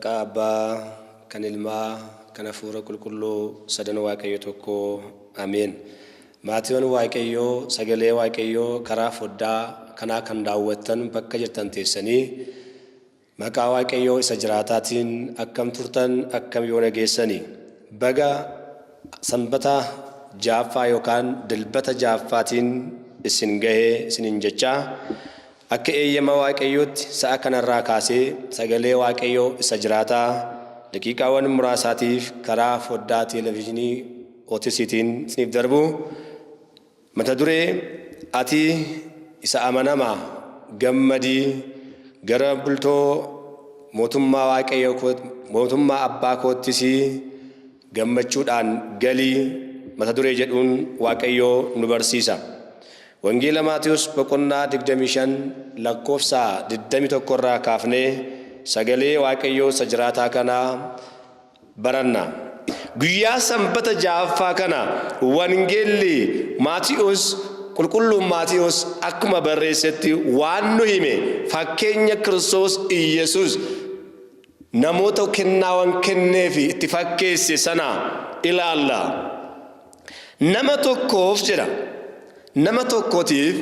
Maqaa Abbaa, kan Ilmaa, kan Hafuura Qulqulluu sadan Waaqayyo tokko. Ameen. Maatiiwwan Waaqayyoo sagalee Waaqayyoo karaa foddaa kanaa kan daawwattan bakka jirtan teessanii maqaa Waaqayyoo isa jiraataatiin akkam turtan akkam yoo nageessanii baga sanbata jaaffaa yookaan dilbata jaaffaatiin isin gahee isinin jechaa akka eeyyama Waaqayyootti sa'a kanarraa kaasee sagalee Waaqayyoo isa jiraataa daqiiqaawwan muraasaatiif karaa foddaa televiizyinii OTCtiin isiniif darbu mata duree ati isa amanamaa gammadii gara bultoo mootummaa Waaqayyoo mootummaa abbaa koottis gammachuudhaan galii mata duree jedhuun Waaqayyoo nu barsiisa. Wangeela Maatiyos boqonnaa 25 lakkoofsa 21 irraa kaafnee sagalee Waaqayyoo isa jiraataa kanaa baranna. Guyyaa sanbata jaaffaa kana wangeelli Maatiyos qulqulluun Maatiyos akkuma barreessetti waan nu hime fakkeenya Kiristoos Iyesuus namoota kennaawwan kenneefi itti fakkeesse sana ilaalla. Nama tokkoof jedha. Nama tokkootiif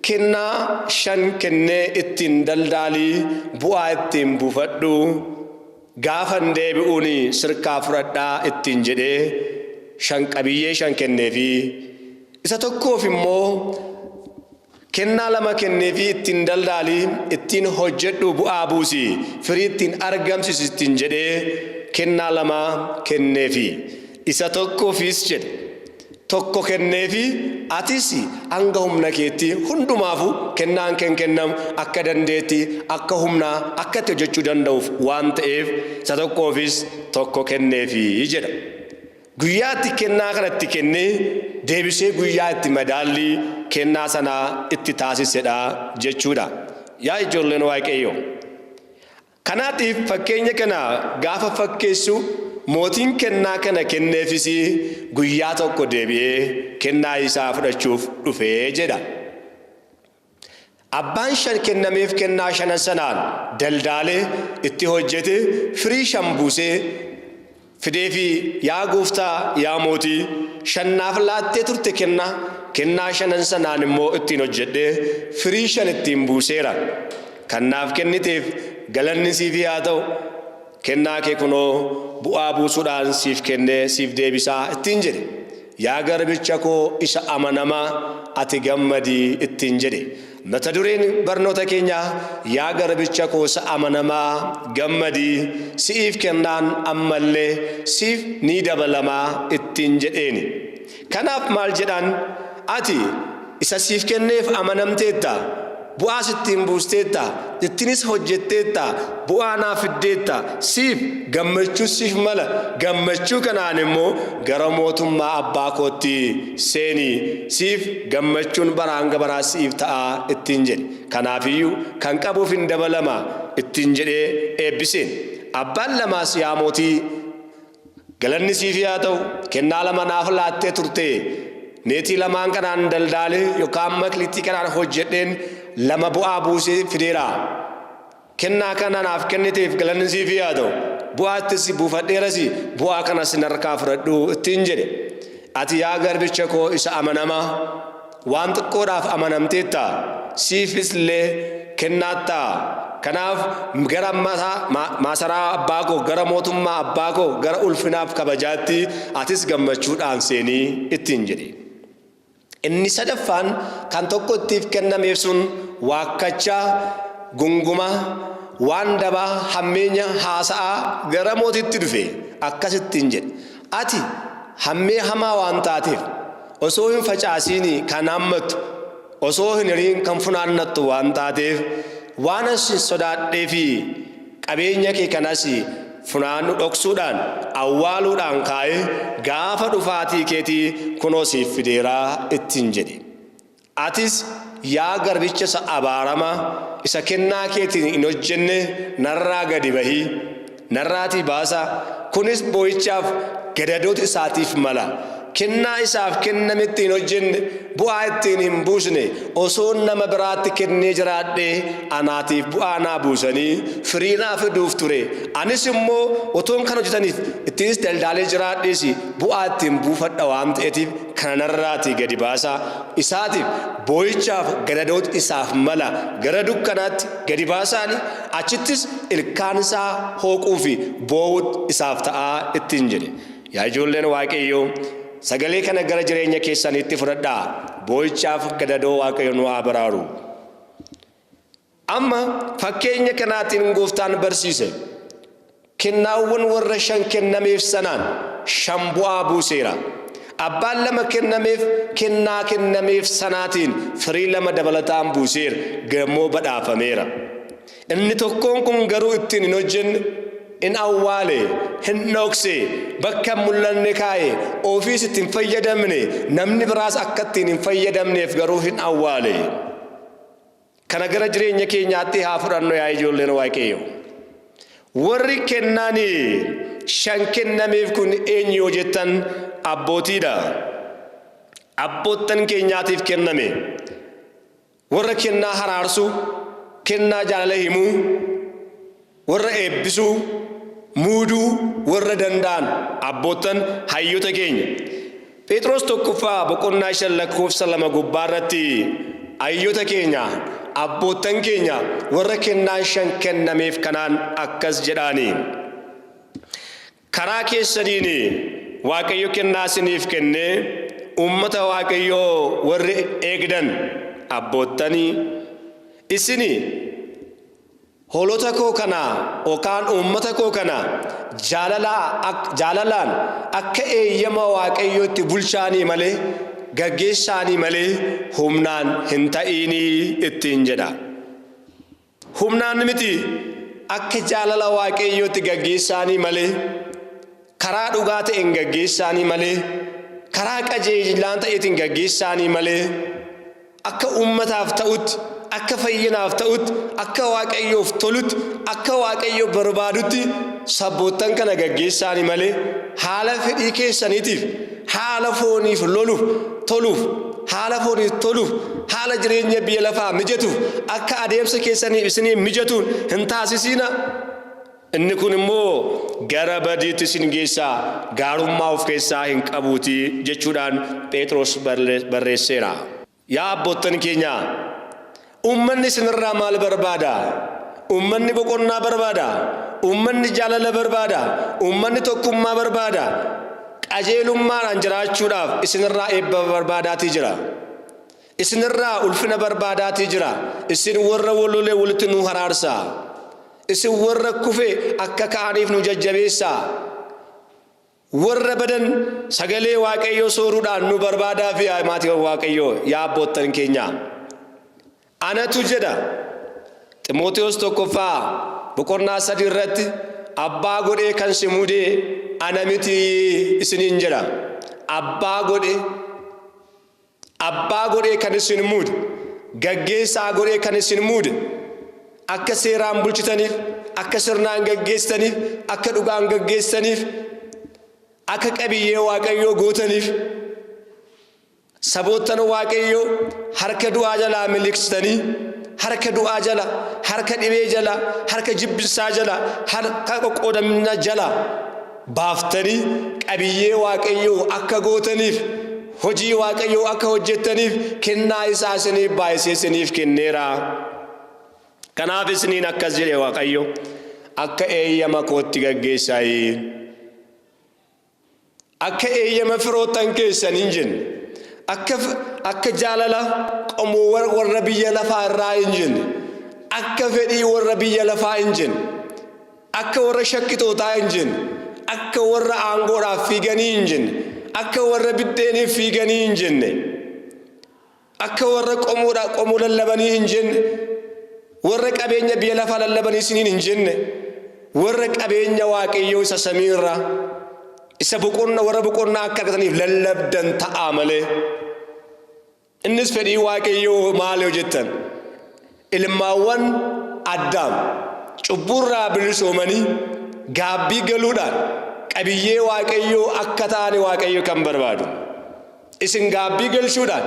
kennaa 5 kennee ittiin daldaalii bu'aa ittiin buufadhu gaafan deebi'uuni sirkaa fudhadhaa ittiin jedhee 5 qabiyyee 5 kenneefi isa tokkoof immoo kennaa 2 kenneefi ittiin daldaalii ittiin hojjedhu bu'aa buusi firii ittiin argamsiisi ittiin jedhee kennaa 2 kenneefi isa tokkoofis jedhe tokko kenneefi atis hanga humna keetti hundumaafu kennaan kennamu akka dandeetti akka humnaa akka itti hojjechuu danda'uuf waan ta'eef isa tokkoofis tokko kenneefi jedha. Guyyaatti kennaa kanatti kennee deebisee guyyaa itti madaallii kennaa sanaa itti taasisedha jechuudha. Yaa ijoolleen Waaqayyoo. Kanaatiif fakkeenya kana gaafa fakkeessu mootiin kennaa kana kenneefis guyyaa tokko deebi'ee kennaa isaa fudhachuuf dhufee jedha. Abbaan 5 kennameef kennaa 5 sanaan daldaalee itti hojjete firii 5 buusee fideefi yaa gooftaa yaa mootii 5naaf laattee turte kennaa 5 sanaan immoo ittiin hojjedhee firii 5 ittiin buuseera. Kanaaf kenniteef galanni siif haa ta'u. Kennaa kee kunoo bu'aa buusuudhaan siif kennee siif deebisaa ittiin jedhe. Yaa garbicha koo isa amanamaa ati gammadii ittiin jedhe. Mata dureen barnoota keenyaa yaa garbicha koo isa amanamaa gammadii siif kennaan ammallee siif ni dabalamaa ittiin jedheeni. Kanaaf maal jedhaan ati isa siif kenneef amanamteetta. Bu'aa sittiin buusteetta ittinis hojjetteetta bu'aa naaf fiddeetta siif gammachuu siif mala gammachuu kanaan immoo gara mootummaa abbaa kootti seeni siif gammachuun baraan gabaraa siif ta'a ittiin jedhe. Kanaafiyyuu kan qabuuf hin dabalama ittiin jedhee eebbiseen. Abbaan lamaas yaa mootii galanni siif haa ta'u kennaa 2 naaf laattee turte meetii 2 kanaan daldaalee yookaan makliitii kanaan hojjedheen 2 bu'aa buusee fideera. Kennaa kana naaf kenniteef galanni siif haa ta'u bu'aattis buufadheeras bu'aa kanas narkaa fudhadhu ittiin jedhe. Ati yaa garbicha koo isa amanamaa waan xiqqoodhaaf amanamteetta siifis illee kennaatta. Kanaaf gara maasaraa abbaa koo gara mootummaa abbaa koo gara ulfinaaf kabajaatti atis gammachuudhaan seenii ittiin jedhe. Inni sadaffaan kan tokko ittiif kennameef sun waakkachaa gunguma waan dabaa hammeenya haasa'aa gara mootitti dhufe akkasittiin jedhe. Ati hammee hamaa waan taateef osoo hin facaasiin kan hammattu osoo hin hiriin kan funaannattu waan taateef waan asin sodaadhee fi qabeenya kee kanas funaannu dhoksuudhaan awwaaluudhaan kaa'ee gaafa dhufaatii keetii kunoo siif fideeraa ittiin jedhe. Atis yaa garbicha isa abaaramaa isa kennaa keetiin hin hojjenne narraa gadi bahii narraatii baasa kunis boo'ichaaf gadadoota isaatiif mala kennaa isaaf kenname ittiin hojjenne bu'aa ittiin hin buusne osoo nama biraatti kennee jiraadhee anaatiif bu'aa naa buusanii firii naa fiduuf ture anis immoo otoon kan hojjetaniif ittiinis daldaalee jiraadhees bu'aa ittiin buufadha waan ta'eetiif kanarraatii gadi baasaa isaatiif boo'ichaaf gadadoota isaaf mala gara dukkanaatti gadi baasaani achittis ilkaan isaa hooquu fi boo'uut isaaf ta'aa ittiin jedhe. Yaa ijoolleen Waaqayyoo sagalee kana gara jireenya keessaniitti fudhadhaa boo'ichaaf gadadoo Waaqayyo nu haa baraaru. Amma fakkeenya kanaatiin gooftaan barsiise kennaawwan warra 5 kennameef sanaan 5 bu'aa buuseera. Abbaan 2 kennameef kennaa kennameef sanaatiin firii 2 dabalataan buuseera gamoo badhaafameera. Inni tokkoon kun garuu ittiin hin hojjenne in awwaale hin dhokse bakka mul'anne kaa'e ofiis ittiin fayyadamne namni biraas akka ittiin hin fayyadamneef garuu hin awwaale. Kana gara jireenya keenyaatti haa fudhannu yaa ijoolleen Waaqayyoo. Warri kennaanii 5 kennameef kun eenyu yoo jettan abbootiidha. Abboottan keenyaatiif kenname warra kennaa haraarsu kennaa jaalala himuu warra eebbisuu muuduu warra danda'an abboottan hayyoota keenya. Phexros tokkoffaa boqonnaa 5 lakkoofsa 2 gubbaarratti hayyoota keenya abboottan keenya warra kennaan 5 kennameef kanaan akkas jedhaani. Karaa keessaniin Waaqayyo kennaa isiniif kennee ummata Waaqayyoo warri eegdan abboottanii isini hoolota koo kana yookaan ummata koo kana jaalalaan akka eeyyama Waaqayyootti bulchaanii malee gaggeessaanii malee humnaan hin ta'inii ittiin jedha. Humnaan miti akka jaalala Waaqayyootti gaggeessaanii malee karaa dhugaa ta'een gaggeessaanii malee karaa qajeelaan ta'eetiin gaggeessaanii malee akka ummataaf ta'utti akka fayyinaaf ta'utti akka Waaqayyoof tolutti akka Waaqayyo barbaadutti sabboottan kana gaggeessaanii malee haala fedhii keessaniitiif haala fooniif toluuf haala fooniif toluuf haala jireenya biyya lafaa mijatuuf akka adeemsa keessanii isinii mijatuun hin taasisiina. Inni kun immoo gara badiitti isin geessaa gaarummaa of keessaa hin qabuuti jechuudhaan Phexros barreesseera. Yaa abboottan keenya ummanni isinirraa maal barbaada? Ummanni boqonnaa barbaada. Ummanni jaalala barbaada. Ummanni tokkummaa barbaada. Qajeelummaadhaan jiraachuudhaaf isinirraa eebba barbaadaatii jira. Isinirraa ulfina barbaadaatii jira. Isin warra walolee walitti nu haraarsaa. Isin warra kufee akka ka'aniif nu jajjabeessaa. Warra badan sagalee Waaqayyoo sooruudhaan nu barbaadaa fi maatii Waaqayyoo yaa abboottan keenya. Anatu jedha Ximootewoos tokkoffaa boqonnaa 3 irratti abbaa godhee kan si muude ana miti isiniin jedha. Abbaa godhee kan isin muude gaggeessaa godhee kan isin muude akka seeraan bulchitaniif akka sirnaan gaggeessaniif akka dhugaan gaggeessaniif akka qabiyyee Waaqayyoo gootaniif saboottan Waaqayyoo harka du'aa jalaa miliqsitanii harka du'aa jala harka dhibee jala harka jibbisaa jala harka qoqqoodamina jala baaftanii qabiyyee Waaqayyoo akka gootaniif hojii Waaqayyoo akka hojjettaniif kennaa isaa isiniif baay'isee isiniif kenneera. Kanaaf isiniin akkas jedhe Waaqayyo akka eeyyama kootti gaggeessaayi. Akka eeyyama firoottan keessan hin jenne akka jaalala qomoo warra biyya lafaa irraa hin jenne akka fedhii warra biyya lafaa hin jenne akka warra shakkitootaa hin jenne akka warra aangoodhaaf fiiganii hin jenne akka warra biddeeniif fiiganii hin jenne akka warra qomoo lallabanii hin jenne warra qabeenya biyya lafaa lallabanii isiniin hin jenne warra qabeenya Waaqayyoo isa samiirraa isa warra boqonnaa akka argataniif lallabdan ta'a malee. Innis fedhii Waaqayyoo maal yoo jettan ilmaawwan Addaam cubburraa bilisoomanii gaabbii galuudhaan qabiyyee waaqayyoo akka taane waaqayyo kan barbaadu. Isin gaabbii galchuudhaan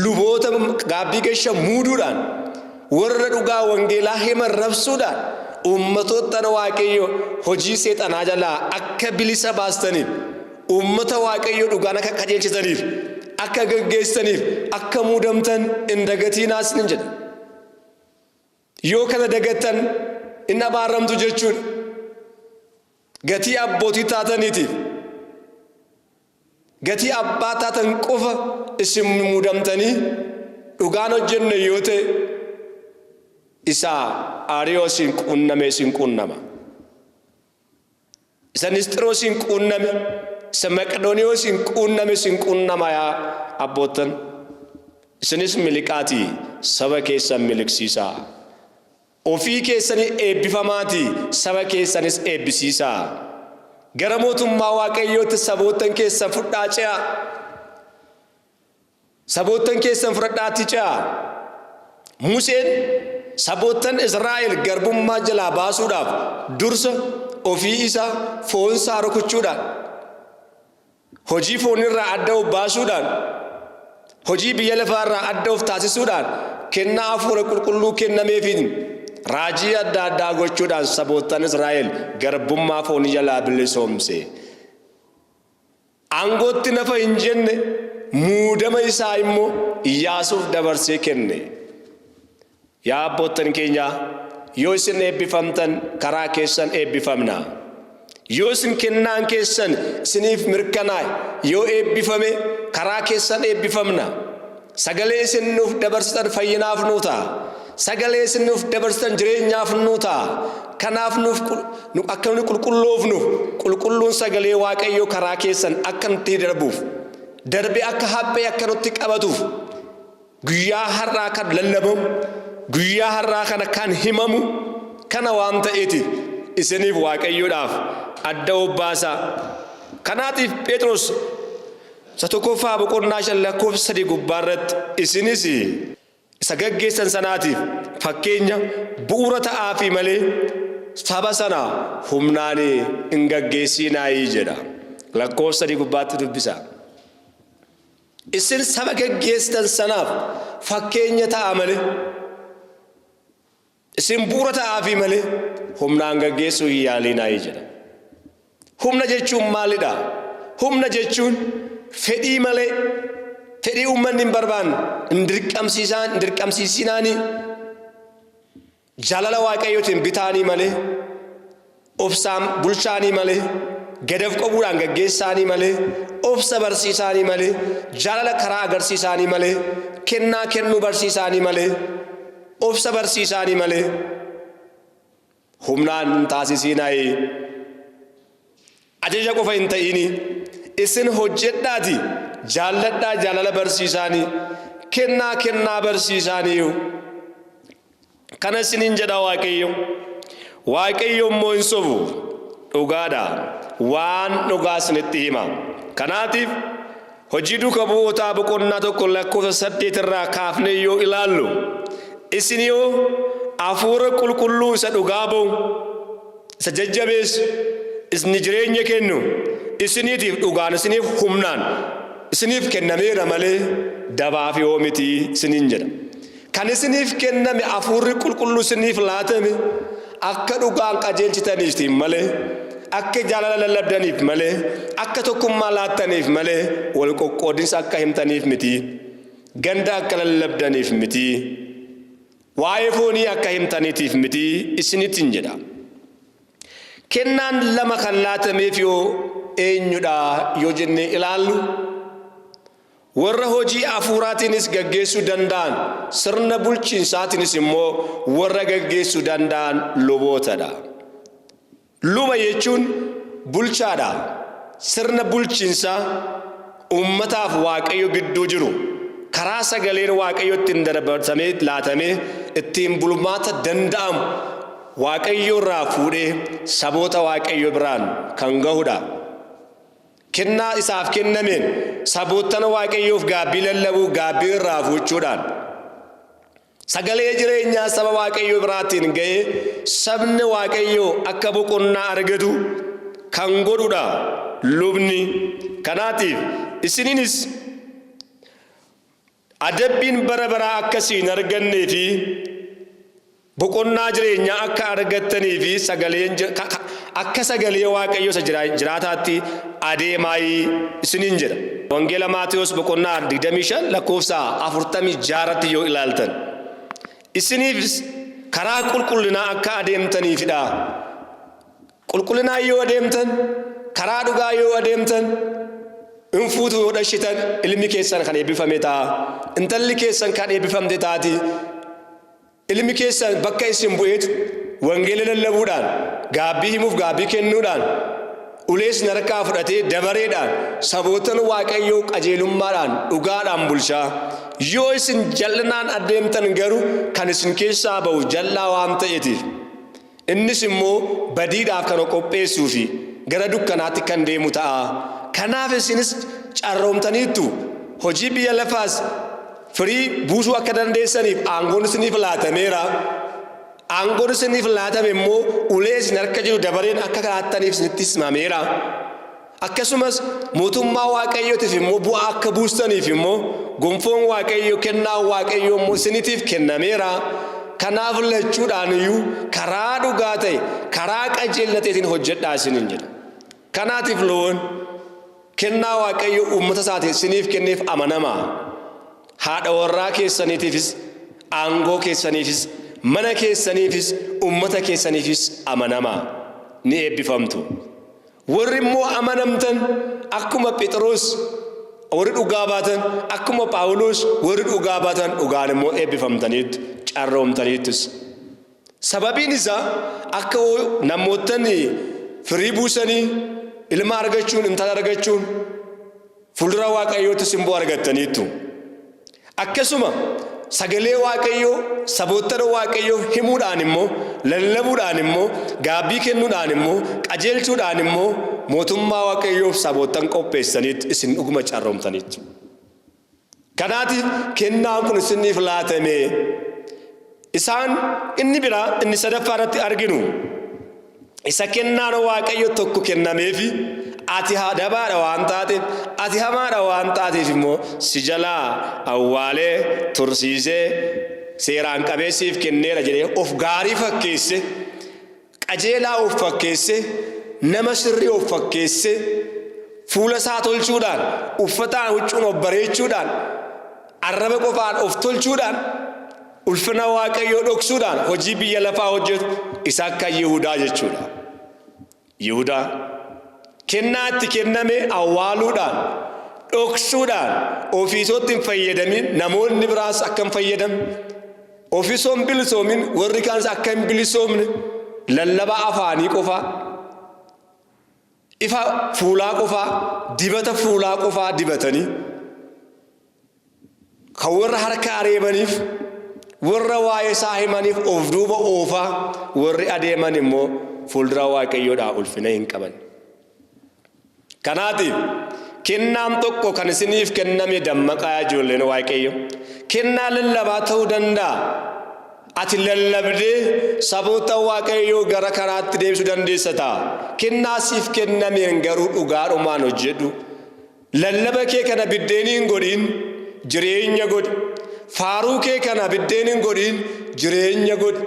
luboota gaabbii galcha muuduudhaan warra dhugaa wangeelaa himan rabsuudhaan ummatoota waaqayyo hojii seexanaa jalaa akka bilisa baastaniif ummata waaqayyo dhugaan akka qajeelchisaniif akka gaggeessaniif akka muudamtan hin dagatiinaas nin jedha. Yoo kana dagattan hin abaaramtu jechuudha. Gatii abbootii taataniitiif gatii abbaa taatan qofa isin muudamtanii dhugaan hojjenne yoo ta'e isa Ariyoosiin quunname isin quunnama. Isa Nisxiroosiin quunname, isa Maqedooniyoosiin quunname isin quunnama yaa abbootan. Isinis miliqaatii saba keessan miliqsiisaa. Ofii keessanii eebbifamaatii saba keessanis eebbisiisaa. Gara mootummaa waaqayyootti sabootan keessan fudhaa ce'aa. Sabootan keessan fudhadhaatti ce'aa. Museen sabootan Israa'el garbummaa jalaa baasuudhaaf dursa ofii isaa foonsaa rukuchuudhaan hojii foonirraa adda of baasuudhaan hojii biyya lafaarraa adda of taasisuudhaan kennaa hafuura qulqulluu kennameefiin raajii adda addaa gochuudhaan sabootan Israa'el garbummaa foonii jalaa bilisoomse. Aangootti nafa hin jenne muudama isaa immoo Iyyaasuuf dabarsee kenne. Yaa abbootan keenya, yoo isin eebbifamtan karaa keessan eebbifamna. Yoo isin kennaan keessan isiniif mirkanaa'e yoo eebbifame karaa keessan eebbifamna. Sagalee isin nuuf dabarsitan fayyinaaf nuu ta'a. Sagalee isin nuuf dabarsitan jireenyaaf nuu ta'a. Kanaaf nuuf akka nu qulqulloofnuuf qulqulluun sagalee waaqayyoo karaa keessan akka nutti darbuuf darbe akka haphee akka nutti qabatuuf guyyaa har'aa kan lallabamu guyyaa har'aa kana kan himamu kana waan ta'eetiif isiniif waaqayyoodhaaf adda obbaasa. Kanaatiif Phexros isa tokkoffaa boqonnaa 5:3 gubbaarratti isinis isa gaggeessan sanaatiif fakkeenya bu'uura ta'aafi malee saba sana humnaan hin gaggeessinaayii jedha. Lakkoofsa 3 gubbaatti dubbisa. Isin saba gaggeessan sanaaf fakkeenya ta'a malee isin bu'uura ta'aafi malee humnaan gaggeessuu hin yaalinaayii jedha. Humna jechuun maalidha? Humna jechuun fedhii malee fedhii uummanni hin barbaanne hin dirqamsiisinaanii jaalala waaqayyootiin bitaanii malee obsaan bulchaanii malee gadaf qabuudhaan gaggeessaanii malee obsa barsiisaanii malee jaalala karaa agarsiisaanii malee kennaa kennuu barsiisaanii malee obsa barsiisaanii malee humnaan taasisinaayii ajaja qofa hin ta'ini. Isin hojjedhaati jaalladhaa jaalala barsiisaanii kennaa barsiisaanii. Kana isiniin jedha waaqayyo. Waaqayyo immoo hin sobu, dhugaadha, waan dhugaa isinitti hima. Kanaatiif hojii duukaa bu'ootaa boqonnaa 1 lakkoofsa 8 irraa kaafnee yoo ilaallu isin yoo hafuura qulqulluu isa dhugaa ba'u isa jajjabeessu isni jireenya kennu isiniitiif dhugaan isiniif humnaan isiniif kennameera malee dabaaf yoo miti isiniin jedha. Kan isiniif kenname hafuurri qulqulluu isiniif laatame akka dhugaan qajeelchitaniif malee akka jaalala lallabdaniif malee akka tokkummaa laattaniif malee wal qoqqoodinsa akka himtaniif miti, ganda akka lallabdaniif miti, waa'ee foonii akka himtaniitiif miti isinittiin jedha. Kennaan lama kan laatameef yoo eenyudha yoo jennee ilaallu warra hojii hafuuraatiinis gaggeessuu danda'an sirna bulchiinsaatiinis immoo warra gaggeessuu danda'an lubootadha. Luba jechuun bulchaadha. Sirna bulchiinsaa ummataaf waaqayyo gidduu jiru karaa sagaleen waaqayyotti ittiin darbatamee laatamee ittiin bulmaata danda'amu waaqayyo irraa fuudhee saboota waaqayyo biraan kan gahudha. Kennaa isaaf kennameen saboota waaqayyoof gaabbii lallabuu gaabbii irraa fuuchuudhaan sagalee jireenyaa saba waaqayyo biraatiin ga'ee sabni waaqayyo akka boqonnaa argatu kan godhudha lubni. Kanaatiif isininis adabbiin bara baraa akkasiin argannee fi boqonnaa jireenyaa akka argattanii fi akka sagalee Waaqayyoo isa jiraataatti adeemaa isiniin jedha. Wangeela Maatiyos boqonnaa 25 lakkoofsa 46 yoo ilaaltan isiniifis karaa qulqullinaa akka adeemtaniifidha. Qulqullinaa yoo adeemtan, karaa dhugaa yoo adeemtan, infuutu yoo dhashitan ilmi keessan kan eebbifame ta'a. Intalli keessan kan eebbifamte taati. Ilmi keessan bakka isin bu'eetu wangeela lallabuudhaan, gaabbii himuuf gaabbii kennuudhaan, ulees harkaa fudhatee dabareedhaan sabootan Waaqayyoo qajeelummaadhaan dhugaadhaan bulchaa. Yoo isin jal'inaan adeemtan garuu kan isin keessaa ba'u jal'aa waan ta'eetiif innis immoo badiidhaaf kan qopheessuu fi gara dukkanaatti kan deemu ta'a. Kanaaf isinis carroomtaniittu hojii biyya lafaas firii buusuu akka dandeessaniif aangoon isiniif laatameera. Aangoon isiniif laatame immoo ulee isin harka jiru dabareen akka karaattaniif isinitti himameera. Akkasumas mootummaa Waaqayyootiif immoo bu'aa akka buustaniif immoo gonfoon Waaqayyoo kennaa Waaqayyoo immoo isiniitiif kennameera. Kanaaf lachuudhaan iyyuu karaa dhugaa ta'e karaa qajeelaatiin hojjedhaa isiniin jedha. Kanaatiif loon kennaa Waaqayyoo uummata isaatiif isiniif kenneef amanamaa. Haadha warraa keessaniitiifis, aangoo keessaniifis, mana keessaniifis, uummata keessaniifis amanamaa ni eebbifamtu. Warri immoo amanamtan akkuma Phexros warri dhugaa baatan, akkuma Phaawulos warri dhugaa baatan dhugaan immoo eebbifamtaniitu, carroomtaniitus. Sababiin isaa akka namootni firii buusanii ilma argachuun, intala argachuun fuuldura Waaqayyootti simboo argattaniitu. Akkasuma sagalee Waaqayyoo saboota Waaqayyoo himuudhaan immoo, lallabuudhaan immoo, gaabbii kennuudhaan immoo, qajeelchuudhaan immoo mootummaa Waaqayyoof sabootan qopheessaniitti isin dhuguma carroomtaniitu. Kanaatiif kennaan kun isiniif laatame. Isaan inni biraa inni sadaffaa irratti arginu isa kennaan Waaqayyo tokko kennameefi ati dabaadha waan taateef, ati hamaadha waan taateef immoo si jalaa awwaalee tursiisee seeraan qabeessiif kenneera jedhee of gaarii fakkeesse, qajeelaa of fakkeesse, nama sirrii of fakkeesse, fuula isaa tolchuudhaan, uffataan huccuun of bareechuudhaan, arraba qofaan of tolchuudhaan, ulfina Waaqayyoo dhoksuudhaan hojii biyya lafaa hojjetu isa akka Yihudaa jechuudha. Yihudaa kennaatti kenname awwaaluudhaan, dhoksuudhaan, ofiisootti hin fayyadamin, namoonni biraas akka hin fayyadamne, ofiisoo hin bilisoomin, warri kaanis akka hin bilisoomne, lallabaa afaanii qofaa, ifa fuulaa qofaa, dibata fuulaa qofaa dibatanii, kan warra harka areebaniif, warra waa'ee isaa himaniif of duuba oofaa, warri adeeman immoo fuuldura Waaqayyoodhaa ulfina hin qaban. Kanaatiif kennaan tokko kan isiniif kenname dammaqaa ijoolleen Waaqayyo. Kennaa lallabaa ta'uu danda'a. Ati lallabdee saboota Waaqayyoo gara karaatti deebisuu dandeessa ta'a. Kennaa siif kennameen garuu dhugaadhumaan hojjedhu. Lallaba kee kana biddeeniin godhiin jireenya godhi. Faaruu kee kana biddeeniin godhiin jireenya godhi.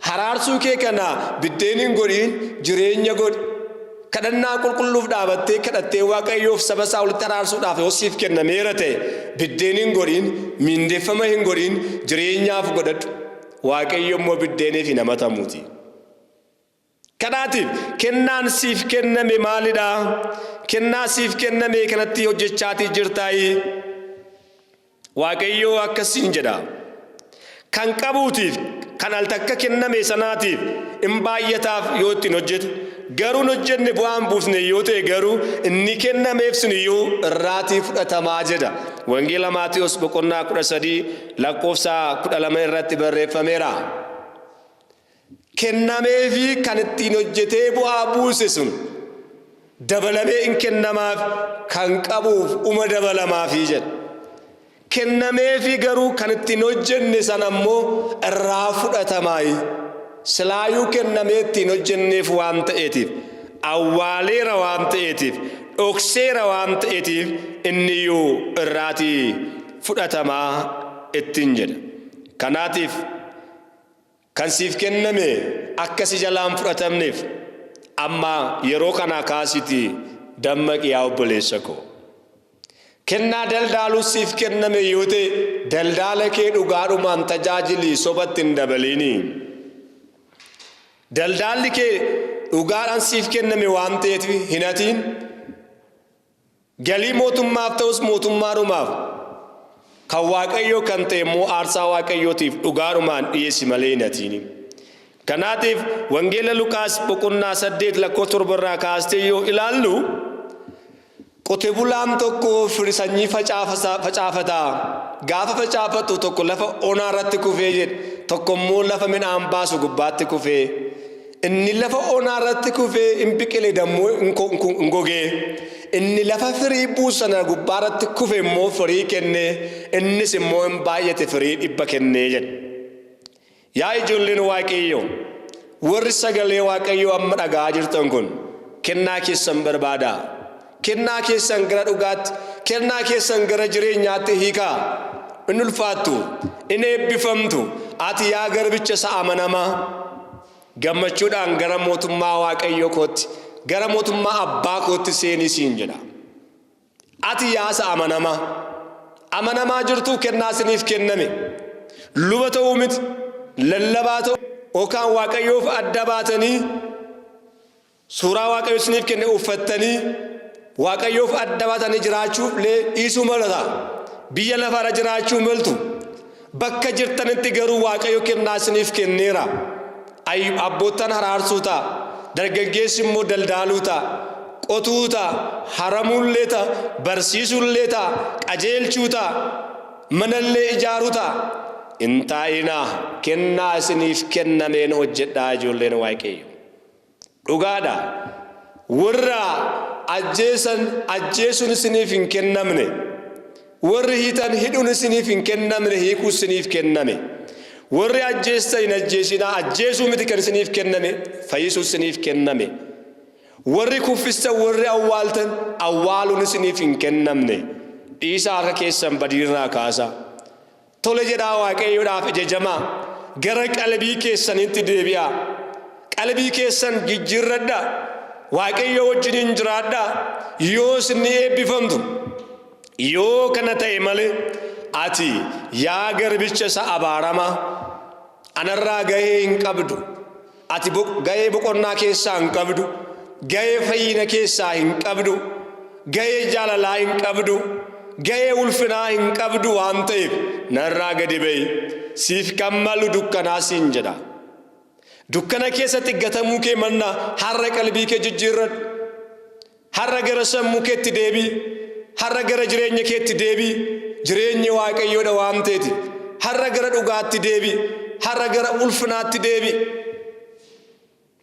Haraarsuu kee kana biddeeniin godhiin jireenya godhi. Kadhannaa qulqulluuf dhaabattee kadhattee Waaqayyoof saba isaa walitti araarsuudhaaf yoo siif kennameera ta'e biddeeniin godhiin, mindeeffama hin godhiin, jireenyaaf godhadhu. Waaqayyo immoo biddeeniif hin amatamuuti. Kanaatiif kennaan siif kenname maalidha? Kennaa siif kenname kanatti hojjechaatii jirtaayi. Waaqayyo akkasiin jedha. Kan qabuutiif, kan al takka kenname sanaatiif hin baay'ataaf yoo ittiin hojjetu, garuu hojjenne bu'aan buusne yoo ta'e garuu inni kennameef sun iyyuu irraatii fudhatamaa jedha. Wangeela Maatiyos boqonnaa 13 lakkoofsa 12 irratti barreeffameera. Kennameefi kan ittiin hojjetee bu'aa buuse sun dabalamee hin kennamaaf, kan qabuuf uma dabalamaafii jedha. Kennameefi garuu kan ittiin hojjenne sana immoo irraa fudhatamaayi. Silaayuu kennamee ittiin hojjenneef waan ta'eetiif awwaaleera waan ta'eetiif dhokseera waan ta'eetiif inniyyuu irraatii fudhatamaa ittiin jedha. Kanaatiif kan siif kenname akkasi jalaan fudhatamneef amma yeroo kana kaasitii dammaqi yaa obboleessa koo. Kennaa daldaaluu siif kenname yoo ta'e daldaala kee dhugaadhumaan tajaajilii sobatti hin dabaliini. Daldaalli kee dhugaadhaan siif kenname waan ta'eef hin hatiin. Galii mootummaaf ta'us mootummaadhumaaf kan Waaqayyoo kan ta'e immoo aarsaa Waaqayyootiif dhugaadhumaan dhiyeessi malee hin hatiin. Kanaatiif wangeela Luqaas boqonnaa 8 lakkoofsa 7 irraa kaastee yoo ilaallu qote bulaan tokko firii sanyii facaafata. Gaafa facaafatu tokko lafa onaa irratti kufee jedhe, tokko immoo lafa midhaan baasu gubbaatti kufee. Inni lafa onaa irratti kufee hin biqile dammoo hin gogee. Inni lafa firii buusana gubbaa irratti kufe immoo firii kennee, innis immoo hin baay'ate firii 100 kennee jedhe. Yaa ijoolleen Waaqayyoo, warri sagalee Waaqayyoo amma dhagaa jirtan kun kennaa keessan barbaada. Kennaa keessan gara dhugaatti, kennaa keessan gara jireenyaatti hiikaa. In ulfaattu, in eebbifamtu, ati yaa garbicha isa amanamaa gammachuudhaan gara mootummaa Waaqayyoo kootti, gara mootummaa abbaa kootti seenii siin jedha. Ati yaa isa amanamaa jirtu kennaa isiniif kenname. Luba ta'uu miti, lallabaa ta'uu yookaan Waaqayyoof adda baatanii suuraa Waaqayyoo isiniif kenne uffattanii Waaqayyoof adda baatanii jiraachuuf dhiisuu malata. Biyya lafaarra jiraachuu maltu. Bakka jirtanitti garuu Waaqayyo kennaa isiniif kenneera. Abboottan haraarsuu ta'a. Dargaggeessi immoo daldaaluu ta'a. Qotuu ta'a. Haramuullee ta'a. Barsiisuullee ta'a. Qajeelchuu ta'a. Manallee ijaaruu ta'a. Hin taa'inaa kennaa isiniif kennameen hojjedhaa ijoolleen Waaqayyo. Dhugaadha. Warra ajjeesuun isiniif hin kennamne, warri hiitan hidhuun isiniif hin kennamne, hiikuu isiniif kenname. Warri ajjeessan hin ajjeesinaa, ajjeesuu miti kan isiniif kenname, fayyisuu isiniif kenname. Warri kuffistan, warri awwaaltan, awwaaluun isiniif hin kennamne. Dhiisaa harka keessan badiirraa kaasa. Tole jedhaa Waaqayyoodhaaf ajajamaa. Gara qalbii keessanitti deebi'aa. Qalbii keessan jijjiirradhaa. Waaqayyo wajjin jiraadhaa. Yoo isin eebbifamtu, yoo kana ta'e malee ati yaa garbicha isa abaaramaa anarraa gahee hin qabdu. Ati gahee boqonnaa keessaa hin qabdu. Gahee fayyina keessaa hin qabdu. Gahee jaalalaa hin qabdu. Gahee ulfinaa hin qabdu waan ta'eef narraa gadi ba'i. Siif kan malu dukkanaa siin jedha. Dukkana keessatti gatamuu kee manna har'a qalbii kee jijjiirradhu. Har'a gara sammuu keetti deebii. Har'a gara jireenya keetti deebii. Jireenyi Waaqayyoodha waan ta'eeti. Har'a gara dhugaatti deebii. Har'a gara ulfinaatti deebii.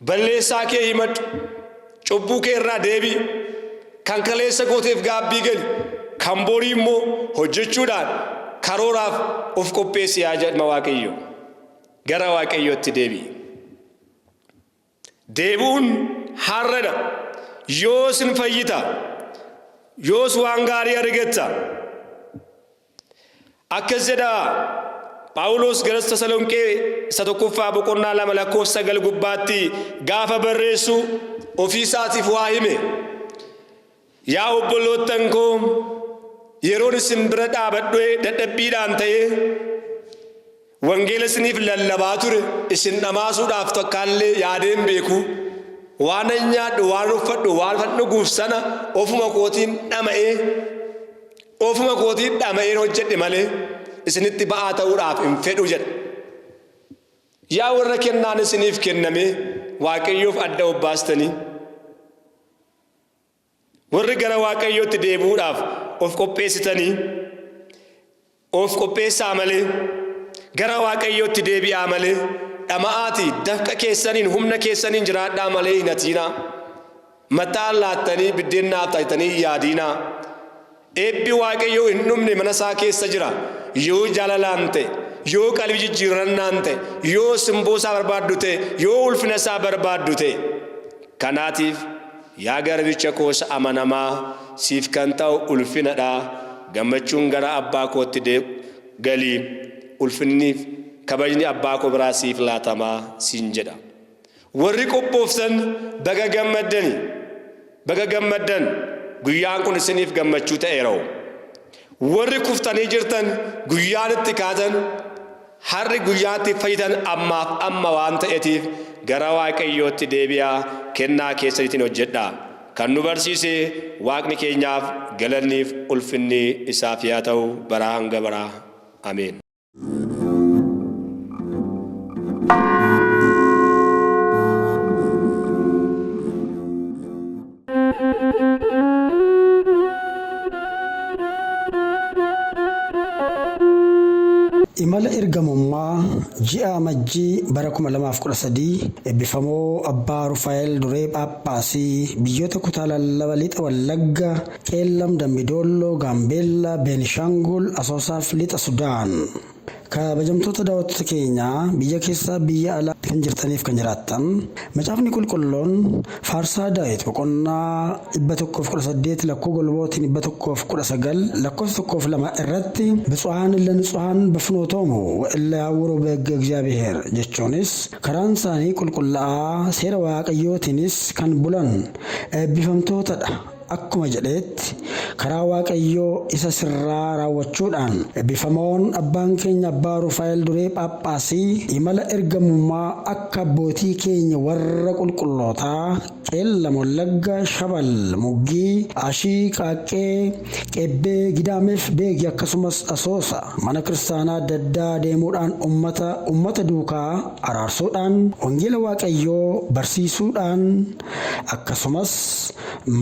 Balleessaa kee himadhu. Cubbuu kee irraa deebii. Kan kaleessa gooteef gaabbii gali. Kan borii immoo hojjechuudhaan karooraaf of qopheessi yaa jedhama Waaqayyo. Gara Waaqayyootti deebii. Deebuun har'adha. Yoos hin fayyita. Yoos waan gaarii argatta. Akkas jedha Phaawulos gara Tasalonqee 1 boqonnaa 2 lakkoofsa 9 gubbaatti gaafa barreessu ofii isaatiif waa hime. Yaa obboloottan koo, yeroon isin bira dhaabadhee dadhabbiidhaan ta'ee wangeela isiniif lallabaa ture isin dhamaasuudhaaf tokkaallee yaadeen beeku. Waan nyaadhu, waan uffadhu, waan dhuguuf sana ofuma kootiin dhama'een hojjedhe malee isinitti ba'aa ta'uudhaaf hin fedhu jedha. Yaa warra kennaan isiniif kenname Waaqayyoof adda obbaastanii, warri gara Waaqayyootti deebi'uudhaaf of qopheessitanii, of qopheessaa malee, gara Waaqayyootti deebi'aa malee, dhama'aatii dafqa keessaniin humna keessaniin jiraadhaa malee hin hatiinaa. Mataan laattanii biddeennaaf taatanii yaadiinaa. Eebbi Waaqayyoo hin dhumne mana isaa keessa jira. Yoo jaalalaan ta'e, yoo qalbii jijjiirrannaan ta'e, yoo simboo isaa barbaaddu ta'e, yoo ulfina isaa barbaaddu ta'e. Kanaatiif yaa garbicha koos amanamaa siif kan ta'u ulfinadha gammachuun gara abbaa kootti galii ulfinniif kabajni abbaa koo biraa siif laatamaa siin jedha. Warri qophooftan baga gammaddan guyyaan kun isiniif gammachuu ta'eera. Warri kuftanii jirtan guyyaan itti kaatan harri guyyaatti fayyitan ammaaf amma waan ta'eetiif gara Waaqayyootti deebi'aa kennaa keessaniitiin hojjedhaa. Kan nu barsiise Waaqni keenyaaf galanniif ulfinni isaaf yaa ta'u baraa hanga baraa. Ameen. Imala ergamummaa ji'a Amajjii bara 2013 eebbifamoo Abbaa Rufaa'el Duree Phaaphaasii biyyoota kutaa Lallabaa Lixa Wallagga, Qeellam, Dambidolloo, Gaambeellaa, Beenishaangul, Asoosaa fi Lixa Sudaan. Kabajamtoota daawwattoota keenyaa biyya keessaa biyya alaa kan jirtaniif kan jiraattan macaafni qulqulluun Faarsaa Daawit boqonnaa 118 lakkoo golbootiin 119 lakkoofsa 1-2 irratti ብፁዓን ለንጹሐን በፍኖቶሙ ወእለ ያውሩ በሕገ እግዚአብሔር jechuunis karaan isaanii qulqullaa'aa seera waaqayyootiinis kan bulan eebbifamtootadha. Akkuma jedhetti karaa Waaqayyoo isa sirraa raawwachuudhaan eebbifamoon abbaan keenya Abbaa Rufaa'el Duree Phaaphaasii imala ergamummaa akka abbootii keenya warra qulqullootaa Qeellam, Wallagga, Shabal, Muggii, Ashii, Qaaqqee, Qebbee, Gidaameef Beegi akkasumas Asoosa mana kiristaanaa adda addaa deemuudhaan ummata duukaa araarsuudhaan wangeela Waaqayyoo barsiisuudhaan akkasumas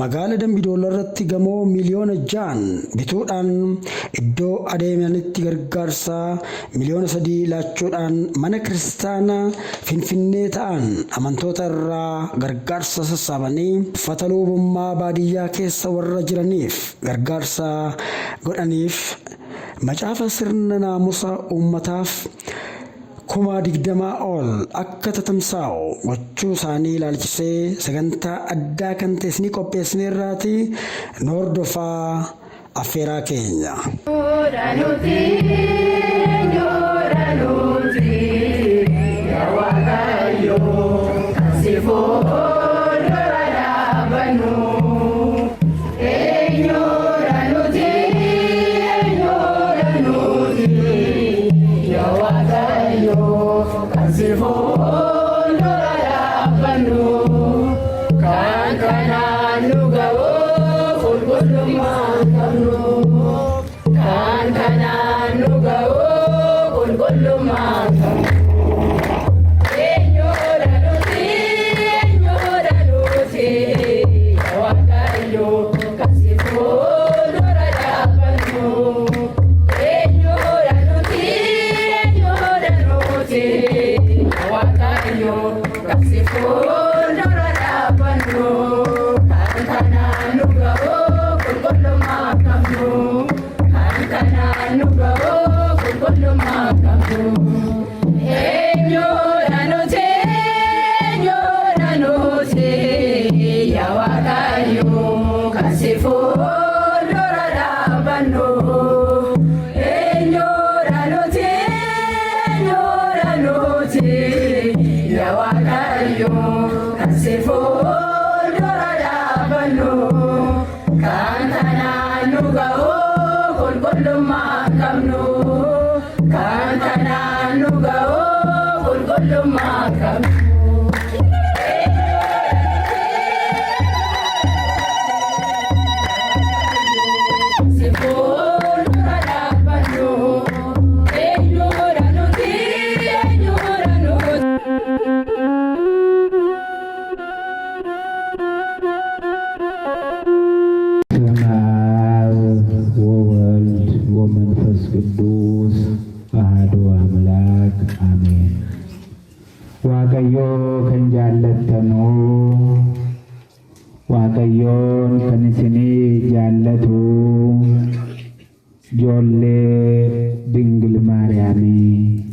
magaala Dambidolloo irratti gamoo miliyoona 6 bituudhaan iddoo adeemanitti gargaarsa miliyoona 3 laachuudhaan mana kiristaanaa Finfinnee ta'an amantoota irraa gargaarsa sassaabanii uffata luubummaa baadiyyaa keessa warra jiraniif gargaarsa godhaniif macaafa sirna naamusa uummataaf 20 ol akka tatamsaa'u gochuu isaanii ilaalchisee sagantaa addaa kan ta'es ni qopheessineerraati nu hordofaa affeeraa keenya. Waaqayyoon kan isinii jaallatu ijoollee Dingil Maariyaamii,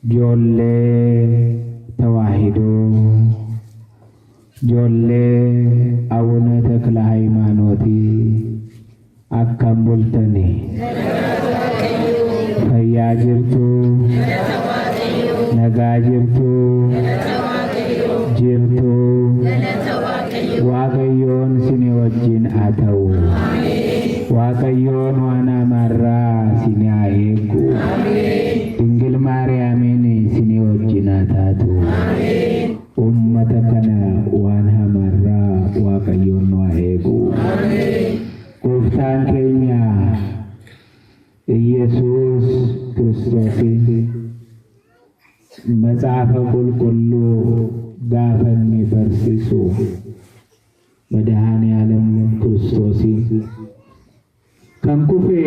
ijoollee Tawaahidoo, Jolle Abuna Tekla Haymanoti akkam bultanii fayyaa jirtu nagaa jirtu Waaqayyoon isin wajjin haa ta'u Waaqayyoon waan amarraa isin haa eegu Dingil Maariyaamiin isin wajjin haa taatu ummata kana waan hamarraa Waaqayyoon haa eegu Gooftaan keenya Yesuus Kiristoos Matsaafa qulqulluu gaafa inni barsiisu Madaani'aalam Kiristoos kan kufe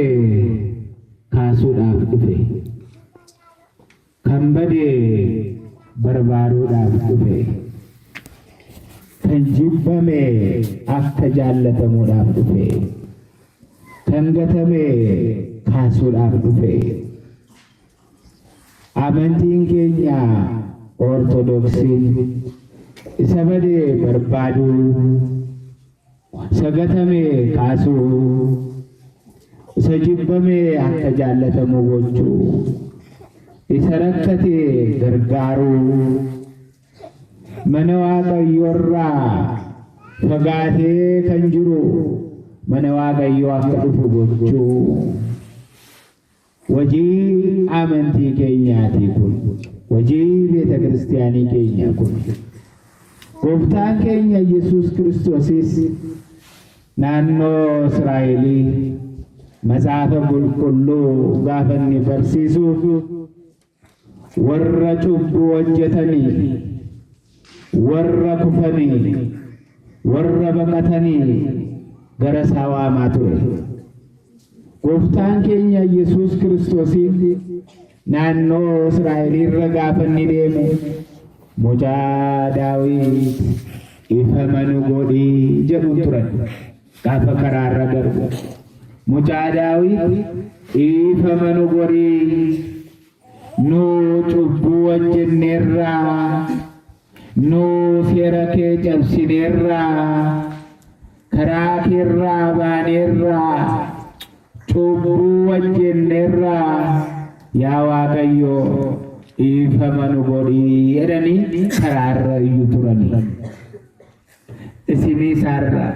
kaasuudhaaf dhufe kan bade barbaaduudhaaf dhufe kan jibbame akka jaallatamuudhaaf dhufe kan gatame kaasuudhaaf dhufe amantiin keenya ortodoksiin isa bade barbaaduu isa gatame kaasuu isa jibbame akka jaallatamu gochuu isa rakkate gargaaruu mana Waaqayyoorraa fagaatee kan jiru mana Waaqayyoo akka dhufu gochuu wajii amantii keenyaati kun wajii beeta kiristiyaanii keenya kun Gooftaan keenya Yesuus Kiristoosis naannoo Israa'elii Matsaafa qulqulluu gaafa inni barsiisu warra cubbuu hojjetanii warra kufanii warra baqatanii gara isaa waamaa ture Gooftaan keenya Yesuus Kiristoosin naannoo Israa'eliirra gaafa inni deemu mucaa Daawit ifa manu godhii jedhu turan gaafa karaarra darbu mucaa Daawit ifa manu godhii nuu cubbuu hojjenneerraa nuu seera kee cabsineerraa karaa keerraa baaneerraa cubbuu hojjenneerraa yaa Waaqayyoo ifa manu godhii jedhanii karaarra iyyuu turani isinii isaarra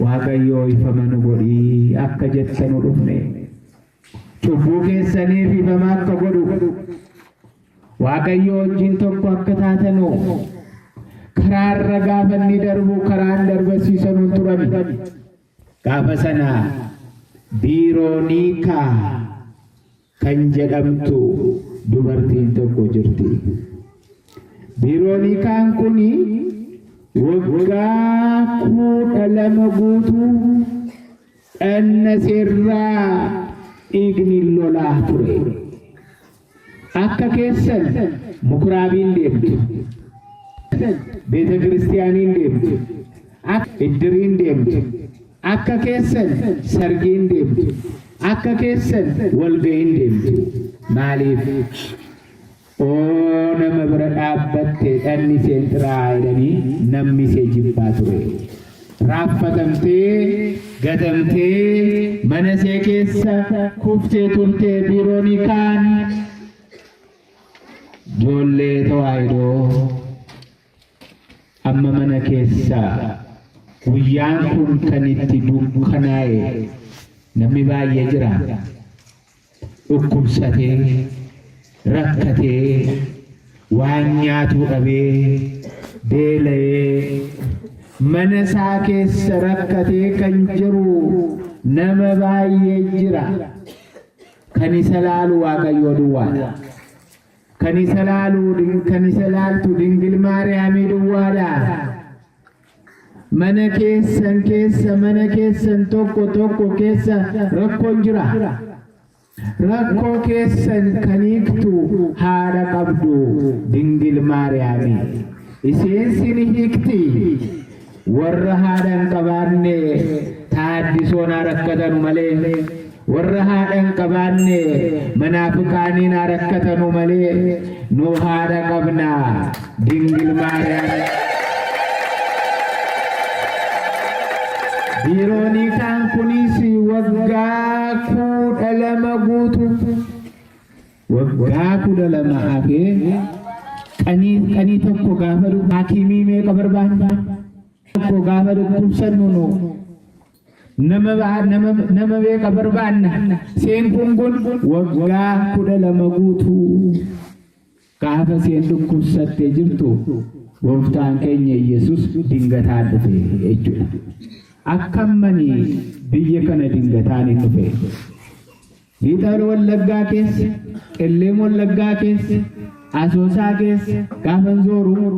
Waaqayyoo ifa manu godhii akka jettanu dhufne cubbuu keessaniif ifama akka godhu Waaqayyoo wajjin tokko akka taatanu karaarra gaafa inni darbu karaan darbasiisanuu turani gaafa sana Biirooniikaa kan jedhamtu dubartiin tokko jirti Biirooniikaan kuni waggaa 12 guutuu dhanna seerraa dhiigni lolaa ture akka keessan mukuraabiin deemtu beeta kiristiyaaniin deemtu akka iddiriin deemtu akka keessan sargiin deemtu akka keessan walga'iin deemtu maaliif nama bira dhaabbatte dhanni seenxiraa jedhanii namni see jibbaa ture raaffatamtee gatamtee mana see keessa kuftee turtee Biirooniikaan ijoollee tawaahidoo amma mana keessa guyyaan kun kan itti dukkanaa'e namni baay'ee jira dhukkubsatee rakkatee waan nyaatuu dhabee beela'ee mana isaa keessa rakkatee kan jiru nama baay'ee jira kan isa laalu Waaqayyoo duwwaadha kan isa laaltu Dingil Maariyaamii duwwaadha mana keessan tokko keessa rakkoon jira rakkoo keessan kan hiiktu haadha qabdu Dingil Maariyaamii isheen sin hiikti warra haadha hin qabaanne taaddisoon rakkatanu malee warra haadha hin qabaanne manaafiqaaniin rakkatanu malee nu haadha qabna Dingil Maariyaamii Ironikan kunis waggaa kudha lama guutu waggaa kudha lama hafe qanii tokko gaafa hakiimii meeqa barbaanna tokko gaafa dhukkubsannu nama meeqa barbaanna seen kun waggaa kudha lama guutu gaafa seen dhukkubsattee jirtu gooftaan keenya Yesus dingataan dhufe jechuudha. Akkamani biyya kana dingataan hin dhufe. Liixaan Wallaggaa keessa, Qelleem Wallaggaa keessa, Asoosaa keessa gaafa zooru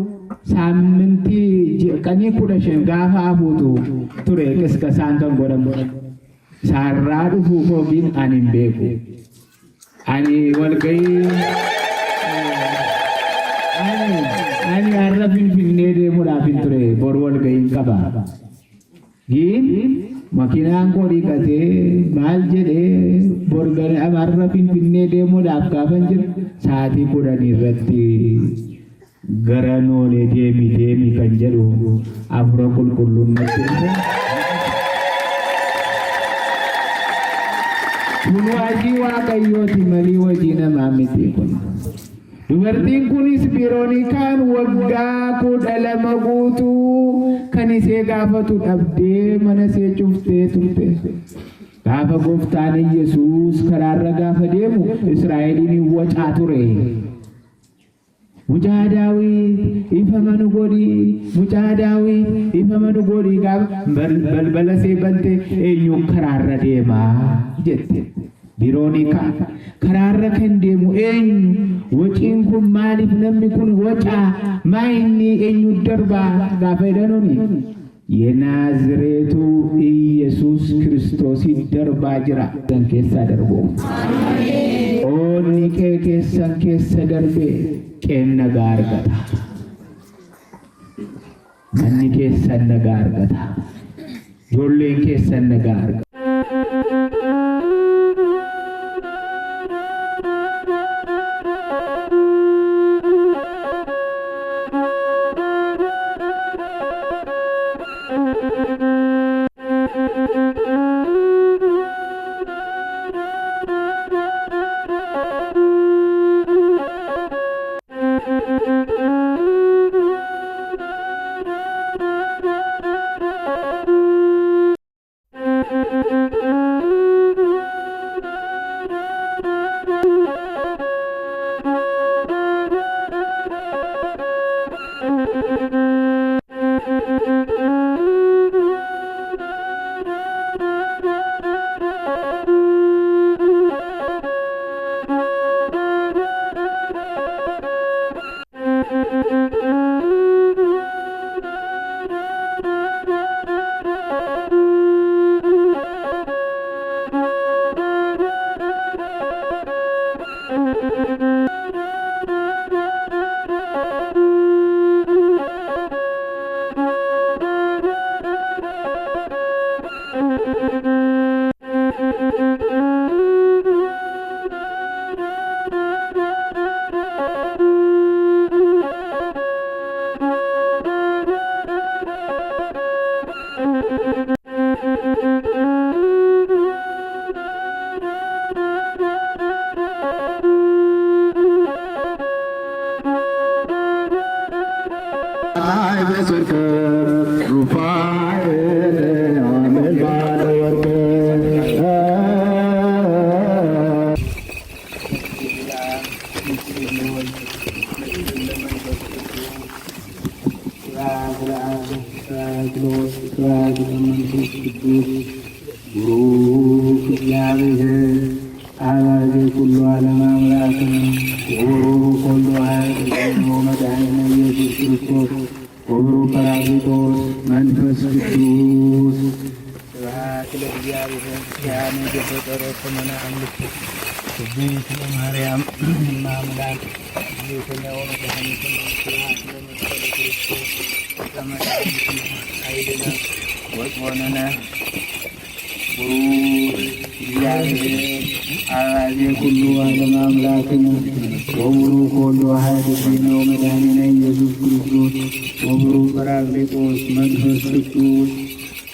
saamintii qanii 15 gaafa hafuutu ture qisqasaan kan godhamu. Saarraa dhufuu kootiin ani hin beeku. Ani walgahii ani har'a Finfinnee deemuudhaaf hin ture bor walgahiin qaba. Gin makinaan koo dhiqatee maal jedhee bor har'a Finfinnee deemuudhaaf gaafan jira sa'aatii 10 irratti gara noolee deemi kan jedhu Hafuura Qulqulluun natti dhufe. Kun waajii Waaqayyooti malee hojii namaa miti kun. Dubartiin kunis Biroonikaan waggaa kudha lama guutuu kan isee gaafatu dhabdee mana isee cuftee turte. Gaafa gooftaan Yesuus karaarra gaafa deemu Israa'eliin wacaa ture. Mucaa Daawit ifama nu godhi, mucaa Daawit ifama nu godhi gaafa balbala see bante eenyu karaarra deemaa jette. Biroonika karaarra kan deemu eenyu waciin kun maaliif namni kun wacaa maa inni eenyu darbaa gaafa jedhanuni የናዝሬቱ ኢየሱስ ክርስቶስ darbaa jira kan keessa darbu onni keessan keessa darbe qeenna gaargata manni keessan nagaa argata ijoolleen keessan nagaa argata.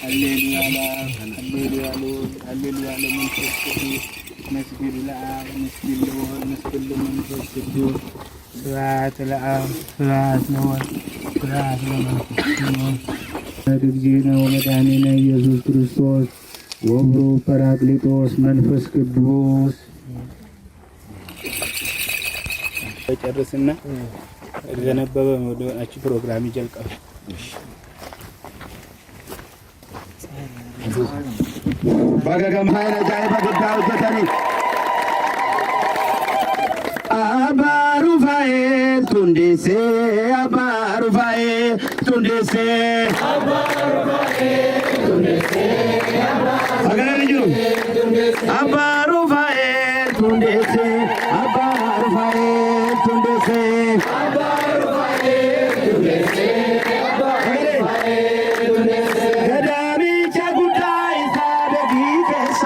هللويا هللويا هللويا لمنفس قدوس مسجد الآب مسجد الوهر مسجد لمنفس قدوس ስብሐት ለአብ ስብሐት ለወልድ ስብሐት ለመንፈስ ቅዱስ እግዚእነ ወመድኃኒነ ኢየሱስ ክርስቶስ ወቡሩክ ጰራቅሊጦስ መንፈስ ቅዱስ። ጨርስና ገነበበ ወደአች ፕሮግራም ይጀልቃል። በገገምሃይነ ጃይ በግዳው ጀተኒ አባሩፋዬ ቱንዲሴ አባሩፋዬ ቱንዲሴ አባሩፋዬ ቱንዲሴ አባሩፋዬ ቱንዲሴ አባሩፋዬ ቱንዲሴ ገዳሚቻ ጉዳይ ሳደጊ ኬሳ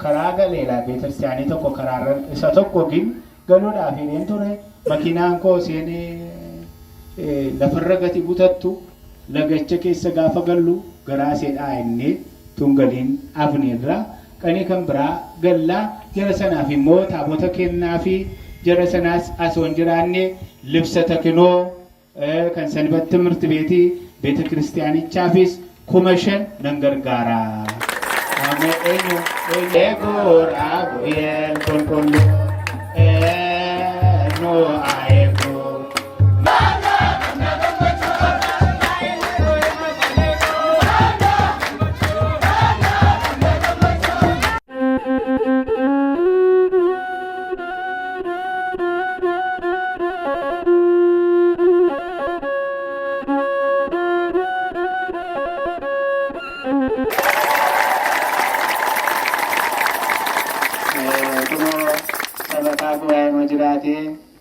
karaa galeela beeksisanii tokko karaarra isa tokko gin galuudhaaf hiriin ture makiinaan koo seenee lafarra gati butattu lagacha keessa gaafa gallu garaa seedhaa inni tungaliin afneerra qanii kan biraa gallaa jara sanaaf immoo taabota kennaa fi jara sanaas asoon jiraanne libsa takinoo kan sanbat timirti beetii beeta kiristiyaanichaafis 5,000 nan gargaara. Ame enyu egora guel kolkolu no aego.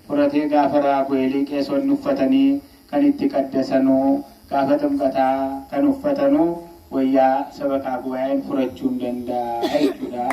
Furatee gaafa raaguelii qeesonni uffatanii kan itti qaddasanuu gaafa ximqataa kan uffatanuu wayyaa saba raagueen furachuu hin danda'a jechuudha.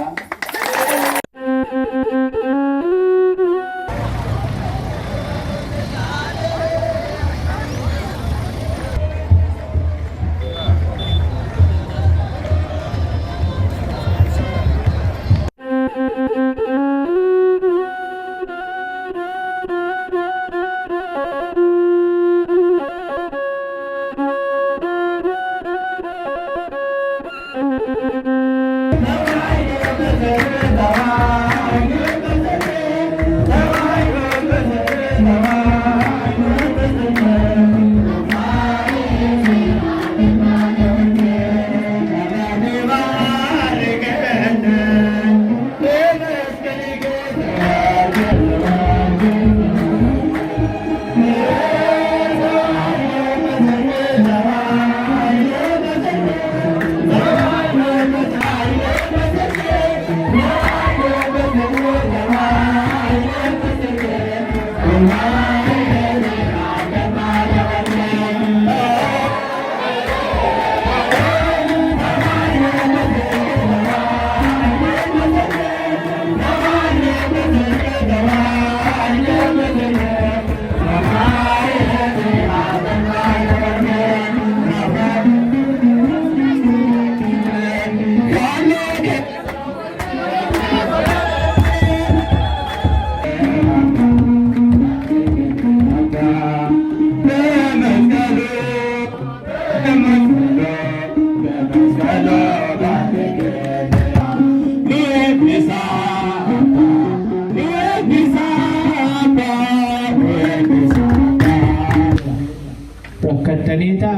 Kanita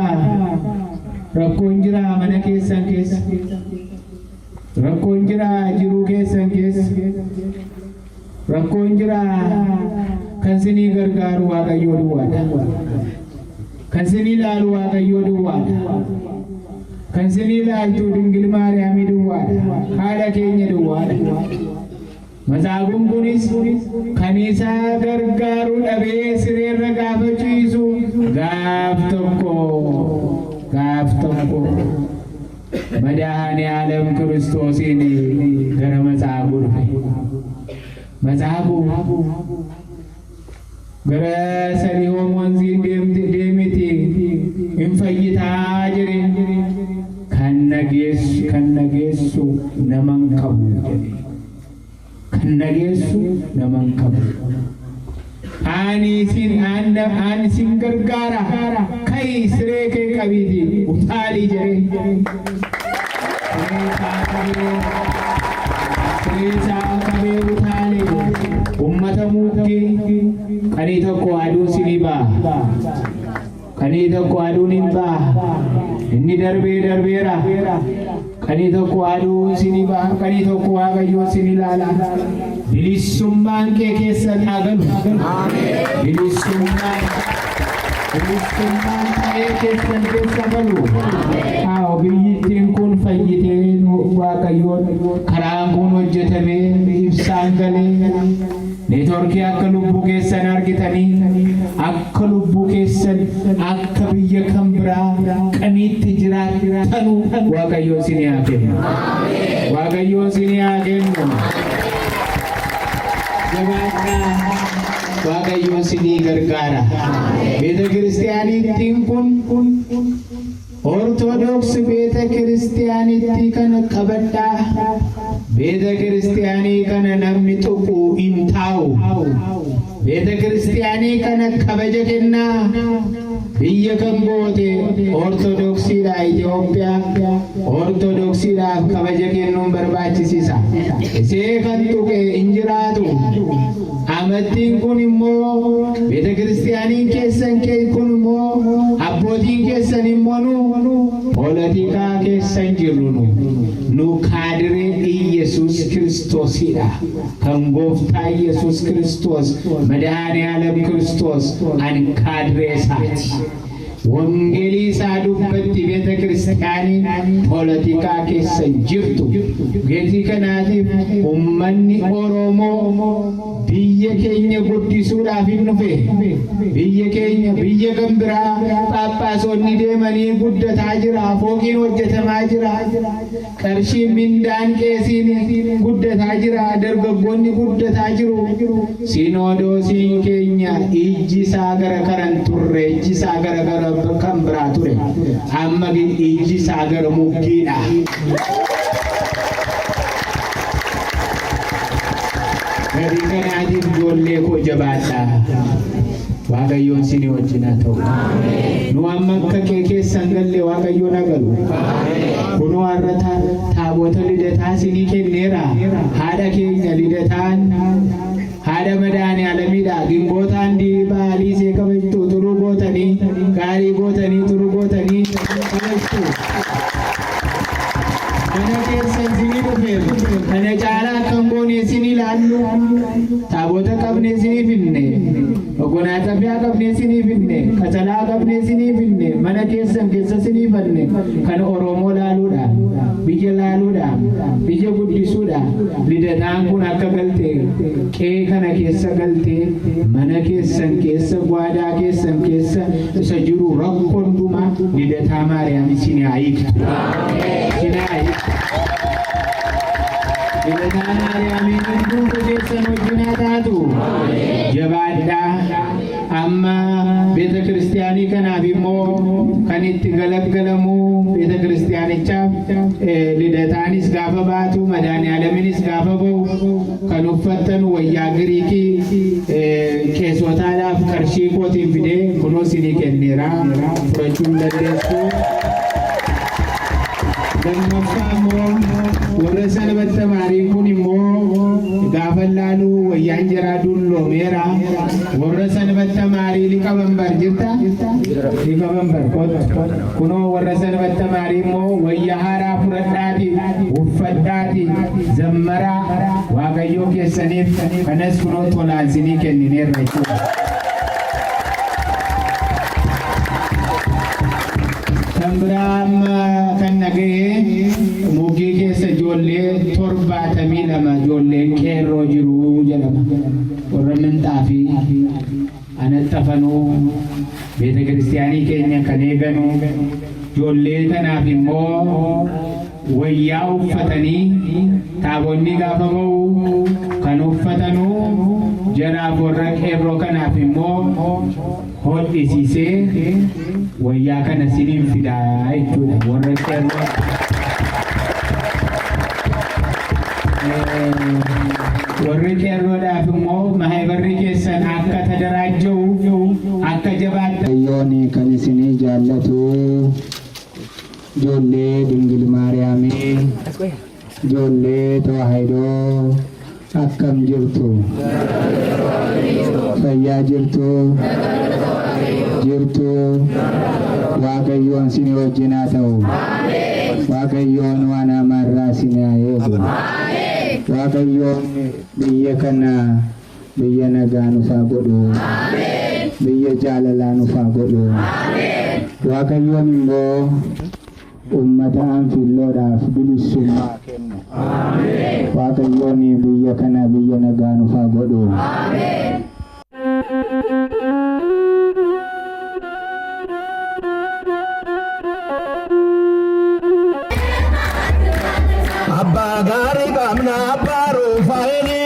rakkoon jira mana keessan keessa. Rakkoon jira jiruu keessan keessa. Rakkoon jira kan sinii gargaaru Waaqayyoo duwwaadha. Kan sinii ilaalu Waaqayyoo duwwaadha. Kan sinii ilaaltu Dingil Maariyaamii duwwaadha. Haadha keenya duwwaadha. Matsaabuun kunis kan isaa gargaaru dhabee sireerra gaafa ciisu gaaf tokko Madaani'aalam Kiristoosiin gara Matsaabuu dhufe. Matsaabuu gara Saliihoom wanziin deemiti hin fayyitaa jedhe kan nageessu naman qabu jedhe. Kan nageessu naman qabu. Ani sin gargaara kai siree kee qabiiti utaalii jedhe. Siree qabee utaalee ummata muuggee qanii tokko aduun sinii ba'a. Qanii tokko aduun hin ba'a. Inni darbeera. Qanii tokko aduun sinii ba'a. Qanii tokko Waaqayyoon sin ilaala. Bilisummaan kee keessan haa galu. Bilisummaan kee keessan keessa galu. Biyyittiin kun fayyitee Waaqayyoon karaan kun hojjetamee ibsaan galee neetworkii akka lubbuu keessan argitanii akka lubbuu keessan akka biyya kan biraa qaniitti jiraatanu Waaqayyoon isinii haa kennu. Waaqayyoon isinii haa kennu. Waaqayyoon isinii gargaara. Beeta kiristaaniittiin kun Ortodoksi beeta kiristaaniitti kana qabadhaa. Beeta kiristaanii kana namni tuqu hin taa'u. Beeta kiristaanii kana kabaja kennaa. Biyya kan goote Ortodoksiidha Itoophiyaa. Ortodoksiidhaaf kabaja kennuun barbaachisa. Isee kan tuqe hin jiraatu. Amantiin kun immoo beeta kiristaaniin keessan kun immoo abbootiin keessan immoo poolitikaa keessan jirru nu kaadiree Iyesuus Kiristoosidha. Kan gooftaa Iyesuus Kiristoos Madaani'aalam Kiristoos ani kaadiree isaati. Wangeelii isaa dubbatti beeta kiristaaniin poolitikaa keessa jirtu. Geetii kanaatiif ummanni Oromoo biyya keenya guddisuudhaaf hin dhufe. Biyya keenya biyya kan biraa Phaaphaasonni deemanii guddataa jira. Fooqiin hojjetamaa jira. Qarshiin mindaan qeesiin guddataa jira. Dargaggoonni guddataa jiru. Sinodoosiin keenya ijji isaa gara karan turre. Ijji isaa gara kan biraa ture. Amma ijji isaa gara muggiidha. Gadi kanaatiif ijoollee koo jabaadhaa. Waaqayyoon isinii wajjin haa ta'u. Nu amma akka kee keessan galle Waaqayyoon haa galu. Kunoo har'a taabota lidataa isinii kenneera. Haadha keenya lidataan haadha Madaani'aalamiidha. Gimbootaan baalii ishee kabajtu turuu gootanii gaarii gootanii turuu gootanii kabajtu. Mana keessan isinii dhufeef kana caalaa kan goone isinii ilaallu. Taabota qabne isinii finne. Ogonaa xafiyaa qabne isinii finne. Qasalaa qabne isinii finne. Mana keessan keessa isinii fanne. Kan Oromoo laaluudha. Biyya laaluudha. Biyya guddisuudha. Lidataan kun akka galte qe'ee kana keessa galte mana keessan keessa gwaadaa keessan keessa isa jiru rakkoo hundumaa lidataa Maariyaam isinii haa hiiktu. Lidataa Maariyaamiin hundumtu keessan wajjin haa taatu. Jabaadhaa. Amma beeta kiristaanii kanaaf immoo kan itti galaggalamu beeta kiristaanichaaf lidataanis gaafa baatu Madaani'aalamiinis gaafa ba'u kan uffattan wayyaa Giriikii qeessotaadhaaf qarshii kootiin fidee kunoo isinii kenneera. Fudhachuu hin dandeessu. Lammaffaa immoo warra Sanbata Maarii kun immoo gaafallaalu wayyaan jira dulloo meera warra sanbatta maarii liqabanbar jirta liqabanbar kunoo warra sanbatta maarii immoo wayyaa haaraa fudhadhaati uffadhaati zammaraa waaqayyoo keessaniif kanas kunoo tolaalsinii kennineerra jechuudha. Tambiraam kan nagahee mugii keessa ijoollee 72 ijoolleen qeerroo jiru jedhama. Warra minxaafii anaxxafanuu beeta kiristiyaanii keenya kan eeganu ijoollee kanaaf immoo wayyaa uffatanii taabonni gaafa ba'u kan uffatanuu jaraaf warra qeerroo kanaaf immoo hodhisiisee wayyaa kana siniin fidaa jechuudha. Warra qeerroo warri qeerroodhaaf immoo maabarri keessan akka tadaraaja'u akka jabaadha. Yooni kan isinii jaallatu ijoollee Dingil Maariyaamii ijoollee Tawaahidoo akkam jirtu fayyaa jirtu Waaqayyoon isin wajjin haa ta'u. Waaqayyoon waan hamaa isin haa eegu. Waaqayyoon biyya kana biyya nagaa nuuf haa godhu. Biyya jaalalaa nuuf haa godhu. Waaqayyoon immoo ummata anfilloodhaaf bilisummaa kennu. Waaqayyoon biyya kana biyya nagaa nuuf haa godhu. Abba gari kamna baro faini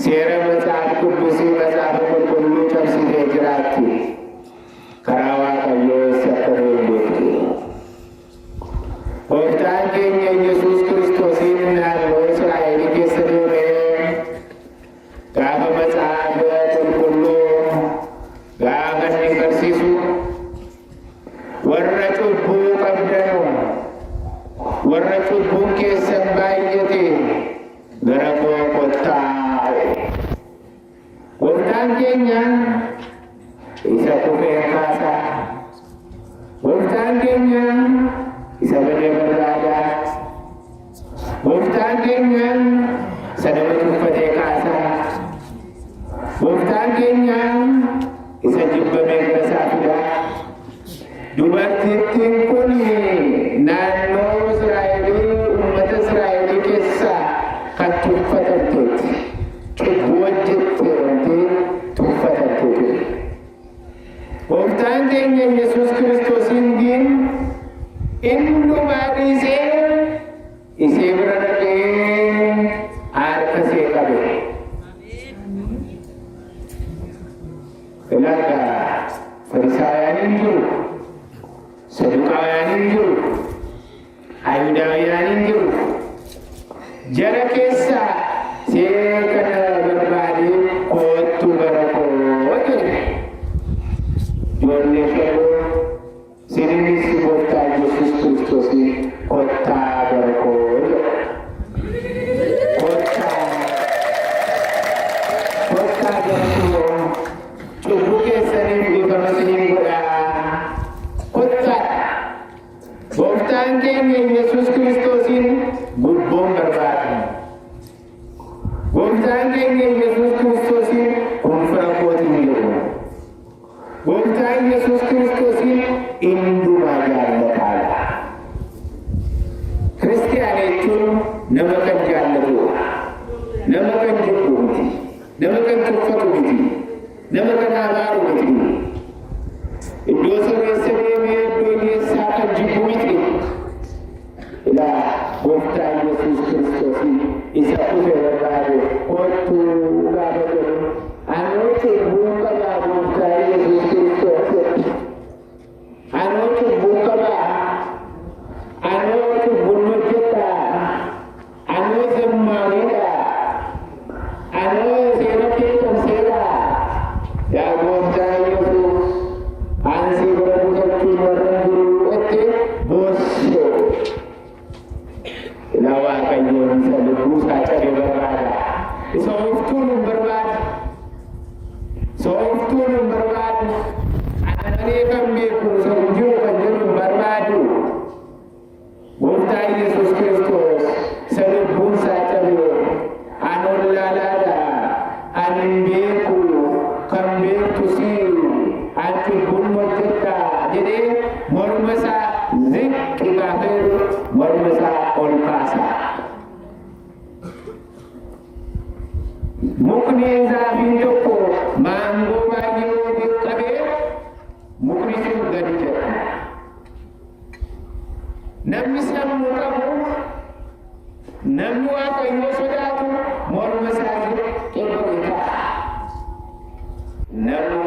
seera macaafa qulqulluu cabsitee jiraatti. Gooftaan keenya Yesuus Kiristoosiin naannoo Israa'el keessa deemee gaafa macaafa qulqulluu gaafa inni barsiisu warra cubbuu qabdanu warra cubbuun keessan baay'ate gara koo kottaa. Gooftaan keenya isa kufee kaasaa. Gooftaan keenya isa badee barbaadaa. Gooftaan keenya isa nama tuffatee kaasaa. Gooftaan keenya isa jibbamee gara isaa fidaa. Dubartittiin kun naannoo Israa'elii uummata Israa'elii keessaa kan tuffatamteetti. Cubbuu hojjettee tuffatamteetti. Gooftaan keenya Yesuus Kiristoosiin hundumaa dhiisee isee bira dhaqee harka ishee qabe. Ilaalaa Farisaayaan hin jiru, Saduqaayaan hin jiru, Ayhudaawiyaan hin jiru. Jara keessaa see kana barbaadee kottu gara koo jedhe. Ijoollee shoroo sininis gooftaa Yesuus Kiristoosiin kottaa gara koo jedhe. Kottaa gara koo cubbuu keessaniif dhiifama isiniin godhaa. Kottaa gooftaan keenya Yesuus Kiristoosiin gubboon barbaada. Gooftaan keenya Yesuus Kiristoosiin kun fira kootiin jedhu. Gooftaan Yesuus Kiristoosiin hundumaa jaallataadha. Kiristiyaana jechuun nama kan jaallatudha. Nama kan jibbu miti. Nama kan tuffatu miti. Nama kan abaaru miti. Iddoo sirreessa deemee iddoo dhiyeessaa kan jibbu miti. Ilaa gooftaan Yesuus Kiristoosiin isa dhufe barbaade kottuu gaafa jedhu anoo cubbuu qabaa gooftaa Yesuus Kiristoos. Anoo cubbuu qabaa. Anoo cubbuun hojjedhaa. Anoo zammaaniidhaa. Anoo seera keessan seeraa. Yaa gooftaa Yesuus ansi bira butachuun warra jiru jettee boossoo. Ilaa Waaqayyoon isa lubbuu isaa cabe barbaada. Isa oftuun hin barbaadu. Isa oftuun hin barbaadu. Ana malee kan beeku isa jiru kan jedhu hin barbaadu. Gooftaa Yesuus Kiristoos isa lubbuun isaa cabe ani ollaalaadha. Ani hin beeku kan beektu si ani cubbuun hojjedhaa jedhee morma isaa ziqqi gaafeeru morma isaa ol kaasa. Mukni zaafiin tokko maangoo baay'ee waliin qabee mukni sun gadi jedha. Namni sammuu qabu, namni Waaqayyoo sodaatu morma isaa ziqqi godhe ta'a. Namni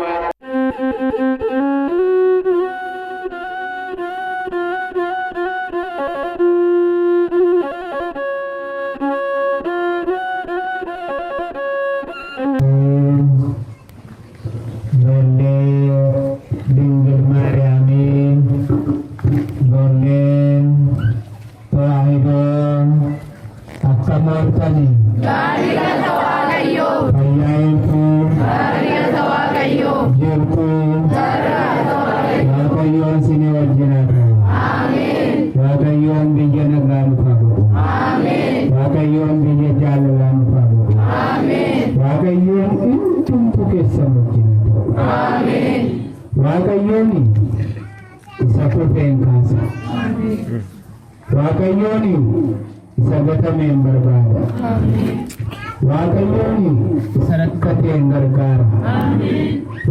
Waaqayyooni isa gatameen barbaada. Waaqayyooni isa rakkateen gargaara.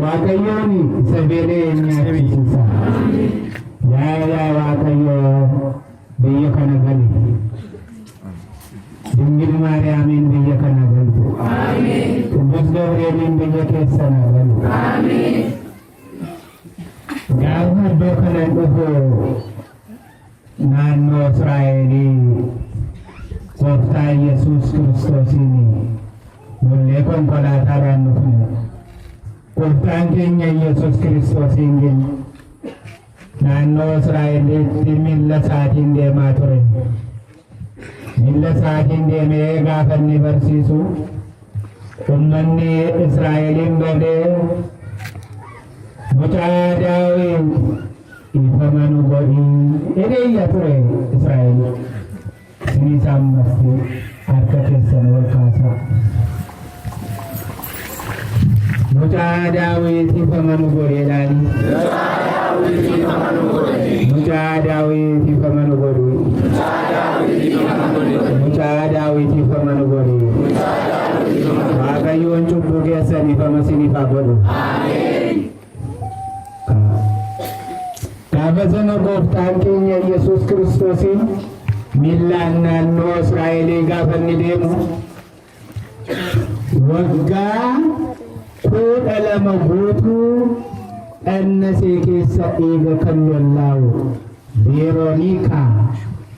Waaqayyooni isa beelee nyaachisa. Yaa Waaqayyoo biyya kana gali. Dingil Maariyaamiin biyya kana galtu. Qudus Gabreeliin biyya keessa na galu. Gaafa iddoo kana dhufu naannoo Israeli Gooftaa Yesuus Kiristoosiin mul'ee konkolaataadhaan dhufne. Gooftaan keenya Yesuus Kiristoosiin naannoo Israa'elitti miilla isaatiin deemaa ture. Miilla isaatiin deemee gaafa inni barsiisu ummanni Israa'eliin badee mucaa Daawit ifama nu godhii jedhee ture Israa'el. Isin ammas harka keessan ol kaasaa. Mucaa Daawit ifama nu godhee laali. Mucaa Daawit ifama nu godhee. Mucaa Daawit ifama nu godhee. Waaqayyoon cubbuu keessan ifama isiniif haa godhu. Gaafa sana Gooftaan keenya Yesuus Kiristoosiin miillaan naannoo Israa'elii gaafa inni deemu waggaa 12 guutuu dhannasee keessa dhiiga kan lollaa'u Veeroniikaa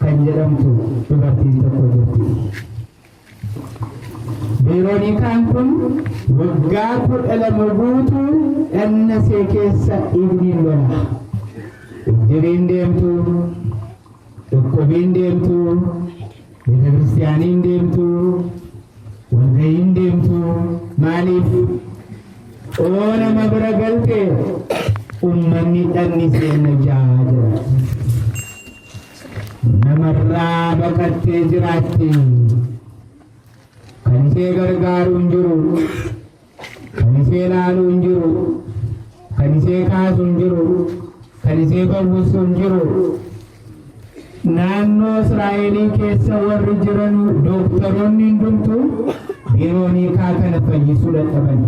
kan jedhamtu dubartiin tokko jirti. Veeroniikaan kun waggaa 12 guutuu dhannasee keessa dhiigni lola. Ijjiriin deemtu, dhukkubiin deemtu, beeta kiristaaniin deemtu, walga'iin deemtu. Maaliif? Oo nama bira galte ummanni dhanni seenna jaa jira. Namarraa baqattee jiraatti. Kan isee gargaaru hin jiru, kan isee laalu hin jiru, kan isee kaasu hin jiru, kan isee bawwisu hin jiru. Naannoo Israa'elii keessa warri jiran dooktaroonni hundumtu Veeroniikaa kana fayyisuu dadhaban.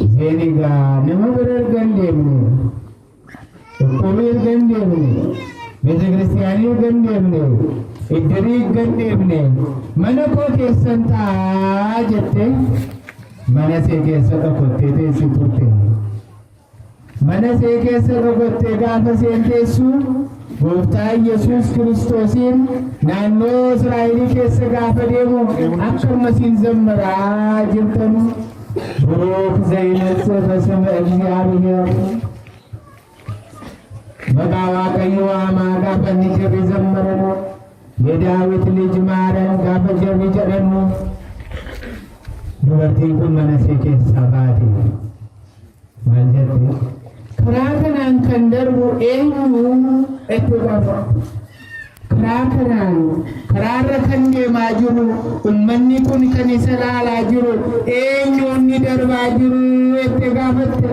Isheen egaa nama bira erga hin deemne, dhukkubii erga hin deemne, beeta kiristaanii erga hin deemne, iddirii erga hin deemne, mana koo keessan taa'aa jettee mana see keessa dhokottee teessi turte. Mana see keessa dhokottee gaafa seen teessu Gooftaa Yesuus Kiristoosiin naannoo Israa'elii keessa gaafa deemu akkuma siin zammaraa jirtan ብሩክ ዘይነጽህ በስመ እግዚአብሔር መቃ waaqayyo waamaa gaafa inni jirri zammaranu የዳዊት ልጅ ማረን gaafa jirri jedhanu dubartiin kun mana ishee keessaa baate maal jette karaa kanaan kan darbu eenyu itti gaafa karaa kanaan karaarra kan deemaa jiru ummanni kun kan isa laalaa jiru eenyu inni darbaa jiru itti gaafatte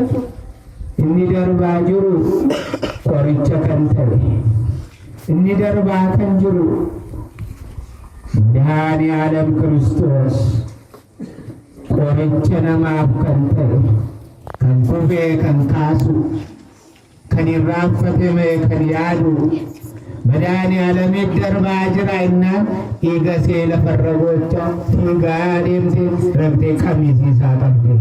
inni darbaa jiru qoricha kan ta'e inni darbaa kan jiru Madaani Alam Kiristoos qoricha namaaf kan ta'e kan kufee kan kaasu kan irraanfatame kan yaadu Madaani Alam darbaa jira innaan dhiiga see lafarra gocha dhiigaa deemtee rabdee qamisii isaa qabde.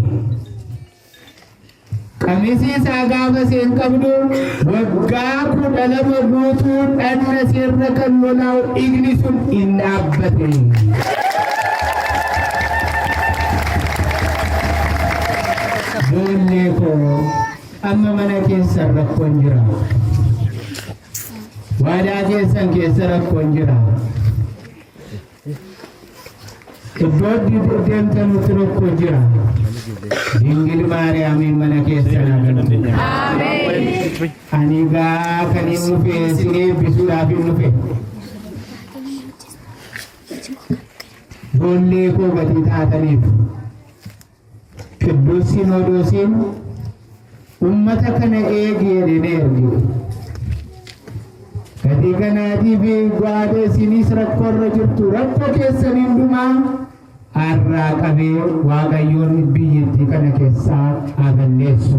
Qamisii isaa gaafa seen qabdu waggaa 12 guutuun dhanna seerra kan lolaa'u dhiigni sun hin dhaabbate. Ijoollee koo amma mana keessa rakkoon jira. Waadaa keessan keessa rakkoon jira. Iddoo deemtan nuti rakkoon jira. Dingil Maariyaamiin mana keessa nagaltu. Ani gaa kan hin dhufe isin eebbisuudhaaf hin dhufe. Ijoollee koo gatii taataniif Qidduus Sinodoosiin ummata kana eegee jedhee erge. Gatii kanaatiif gwaada isinis rakkoorra jirtu rakkoo keessan hundumaa har'aa qabee Waaqayyoon biyyattii kana keessaa haa balleessu.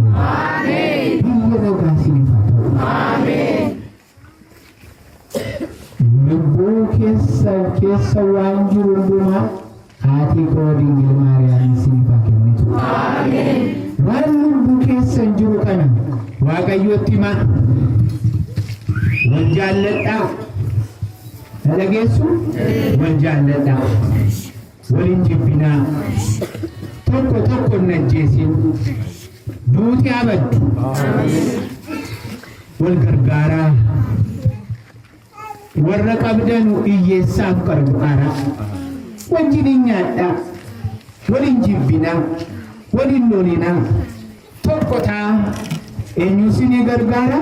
Biyya nagaa isiniif haa ta'u. Lubbuu keessa waan jiru hundumaa haati koo Dingil Maariyaam isiniif haa kennitu. Waan lubbuu keessa jiru kana Waaqayyootti himaa. والجالة لقيسو والجالة والانجبنا توكو النجيسين دوتي عبد والقرقارة والرقابدان إيساف قرقارة والجنينياتا والانجبنا والنوننا توكوتا إنيو سيني قرقارة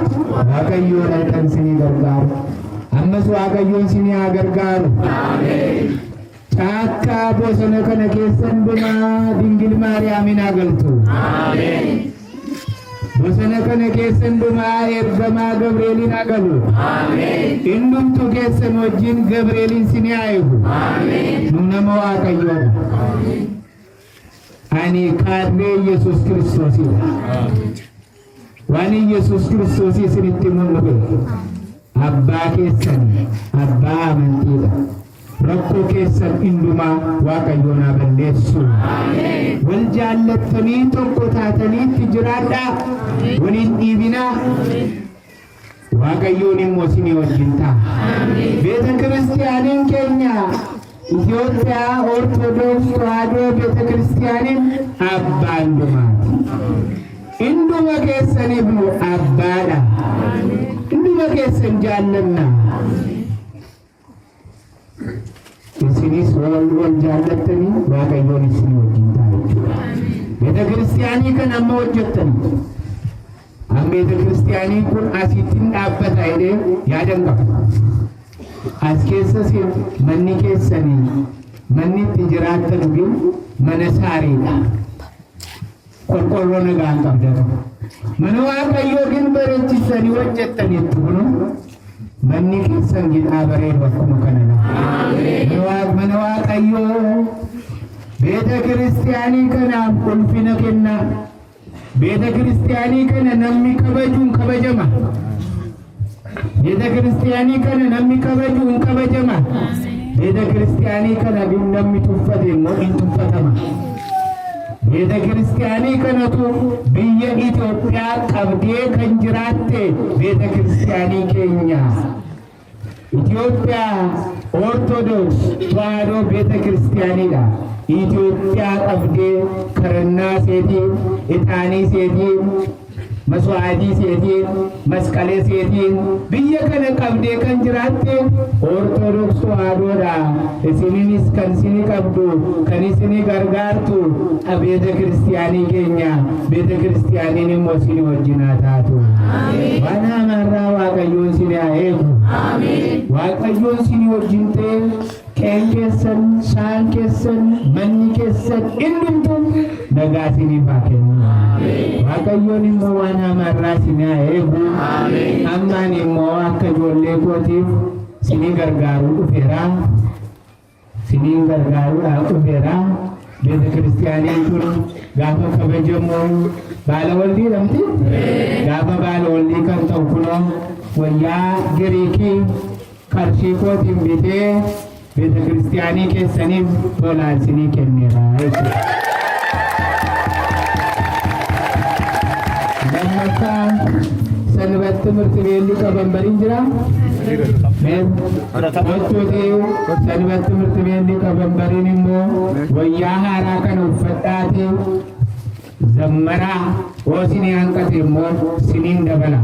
واقعيو لكن سيني قرقارة أمس واقعيو سيني قرقارة Cakka bosona kana keessan buna dingil Maariyaamiin agaltu. Ameen. Bosona kana keessan buna ergamaa Gabrieliin agalu. Ameen. Innumtu keessan wajjin Gabrieliin sini eegu. Ameen. Nu nama Waaqayyoodha. Ameen. Ani kaadhee Yesuus Kiristoosidha. Ameen. Waan Yesuus Kiristoos isinitti mul'ate abbaa keessan abbaa amantiidha. Rakko keessan induma Waaqayyoon balleessu. Ameen. Wal jaallatanii tokko taatanii jiraadhaa. Waliin dhiibinaa. Waaqayyoon immoo isinii wajjin ta'a. Beeta Kiristiyaaniin keenya Itoophiyaa Ortodoks Tawaahidoo Beeta Kiristiyaaniin abbaa indumaati. Induma keessaniif nu abbaadha. Induma keessan jaallanna. Isinis wal jaallatanii Waaqayyoon isinii wajjin ta'a. Beeta Kiristiyaanii kan amma hojjettanii. Amma Beeta Kiristiyaanii kun asittiin dhaabbata jedhee yaadan qaba. As keessas manni keessanii manni itti jiraattan mana saariidha. Qorqorroo nagaan qabdan. Mana Waaqayyoo gin bareechisanii hojjettaniitu kunu manni keessan gidhaa bareedu akkuma kanadha. Mana Waaqayyoo Beeta Kiristiyaanii kanaaf ulfina kenna. Beeta Kiristiyaanii kana namni kabajuun kabajama. Beeta Kiristiyaanii kana namni kabajuun kabajama. Beeta Kiristiyaanii kana namni tuffate immoo hin tuffatama. Beeta Kiristiyaanii kanatu biyya Itoophiyaa qabdee kan jiraatte Beeta Kiristiyaanii keenya. Itoophiyaa Ortodoks Tawaahidoo Beeta Kiristiyaaniidha. Itoophiyaa qabdee karannaa seetiin, ixaanii seetiin, maswaadii seetiin, masqalee seetiin biyya kana qabdee kan jiraatte Ortodoks Tawaahidoodha. Isininis kan isini qabdu, kan isini gargaartu Beeta Kiristiyaanii keenya. Beeta Kiristiyaaniin immoo isini wajjin haa taatu. Waan hamarraa Waaqayyoon isini haa eegu. Waaqayyoon isini wajjin ta'e qeen keessan, saan keessan, manni keessan innumtu nagaa isiniif haa kennu. Waaqayyoon immoo waan hamarraa isini haa eegu. Ammaan immoo akka ijoollee kootiif isini gargaaruu dhufeera. Isiniin gargaaruudhaaf dhufeera. Beeta Kiristiyaaniin kun gaafa kabajamu baala waldii dhamti. Gaafa baala waldii kan ta'u kunoo wayyaa Giriikii qarshii kootiin bitee Beeta Kiristiyaanii keessaniif tolaan isinii kenneera jechuudha. Lammaffaa sanbata timirti beelli qaban bariin jira. Gochootee sanbata timirti beelli qaban bariin immoo wayyaa haaraa kana uffadhaatee zammaraa oo isinii hanqate immoo isiniin dabala.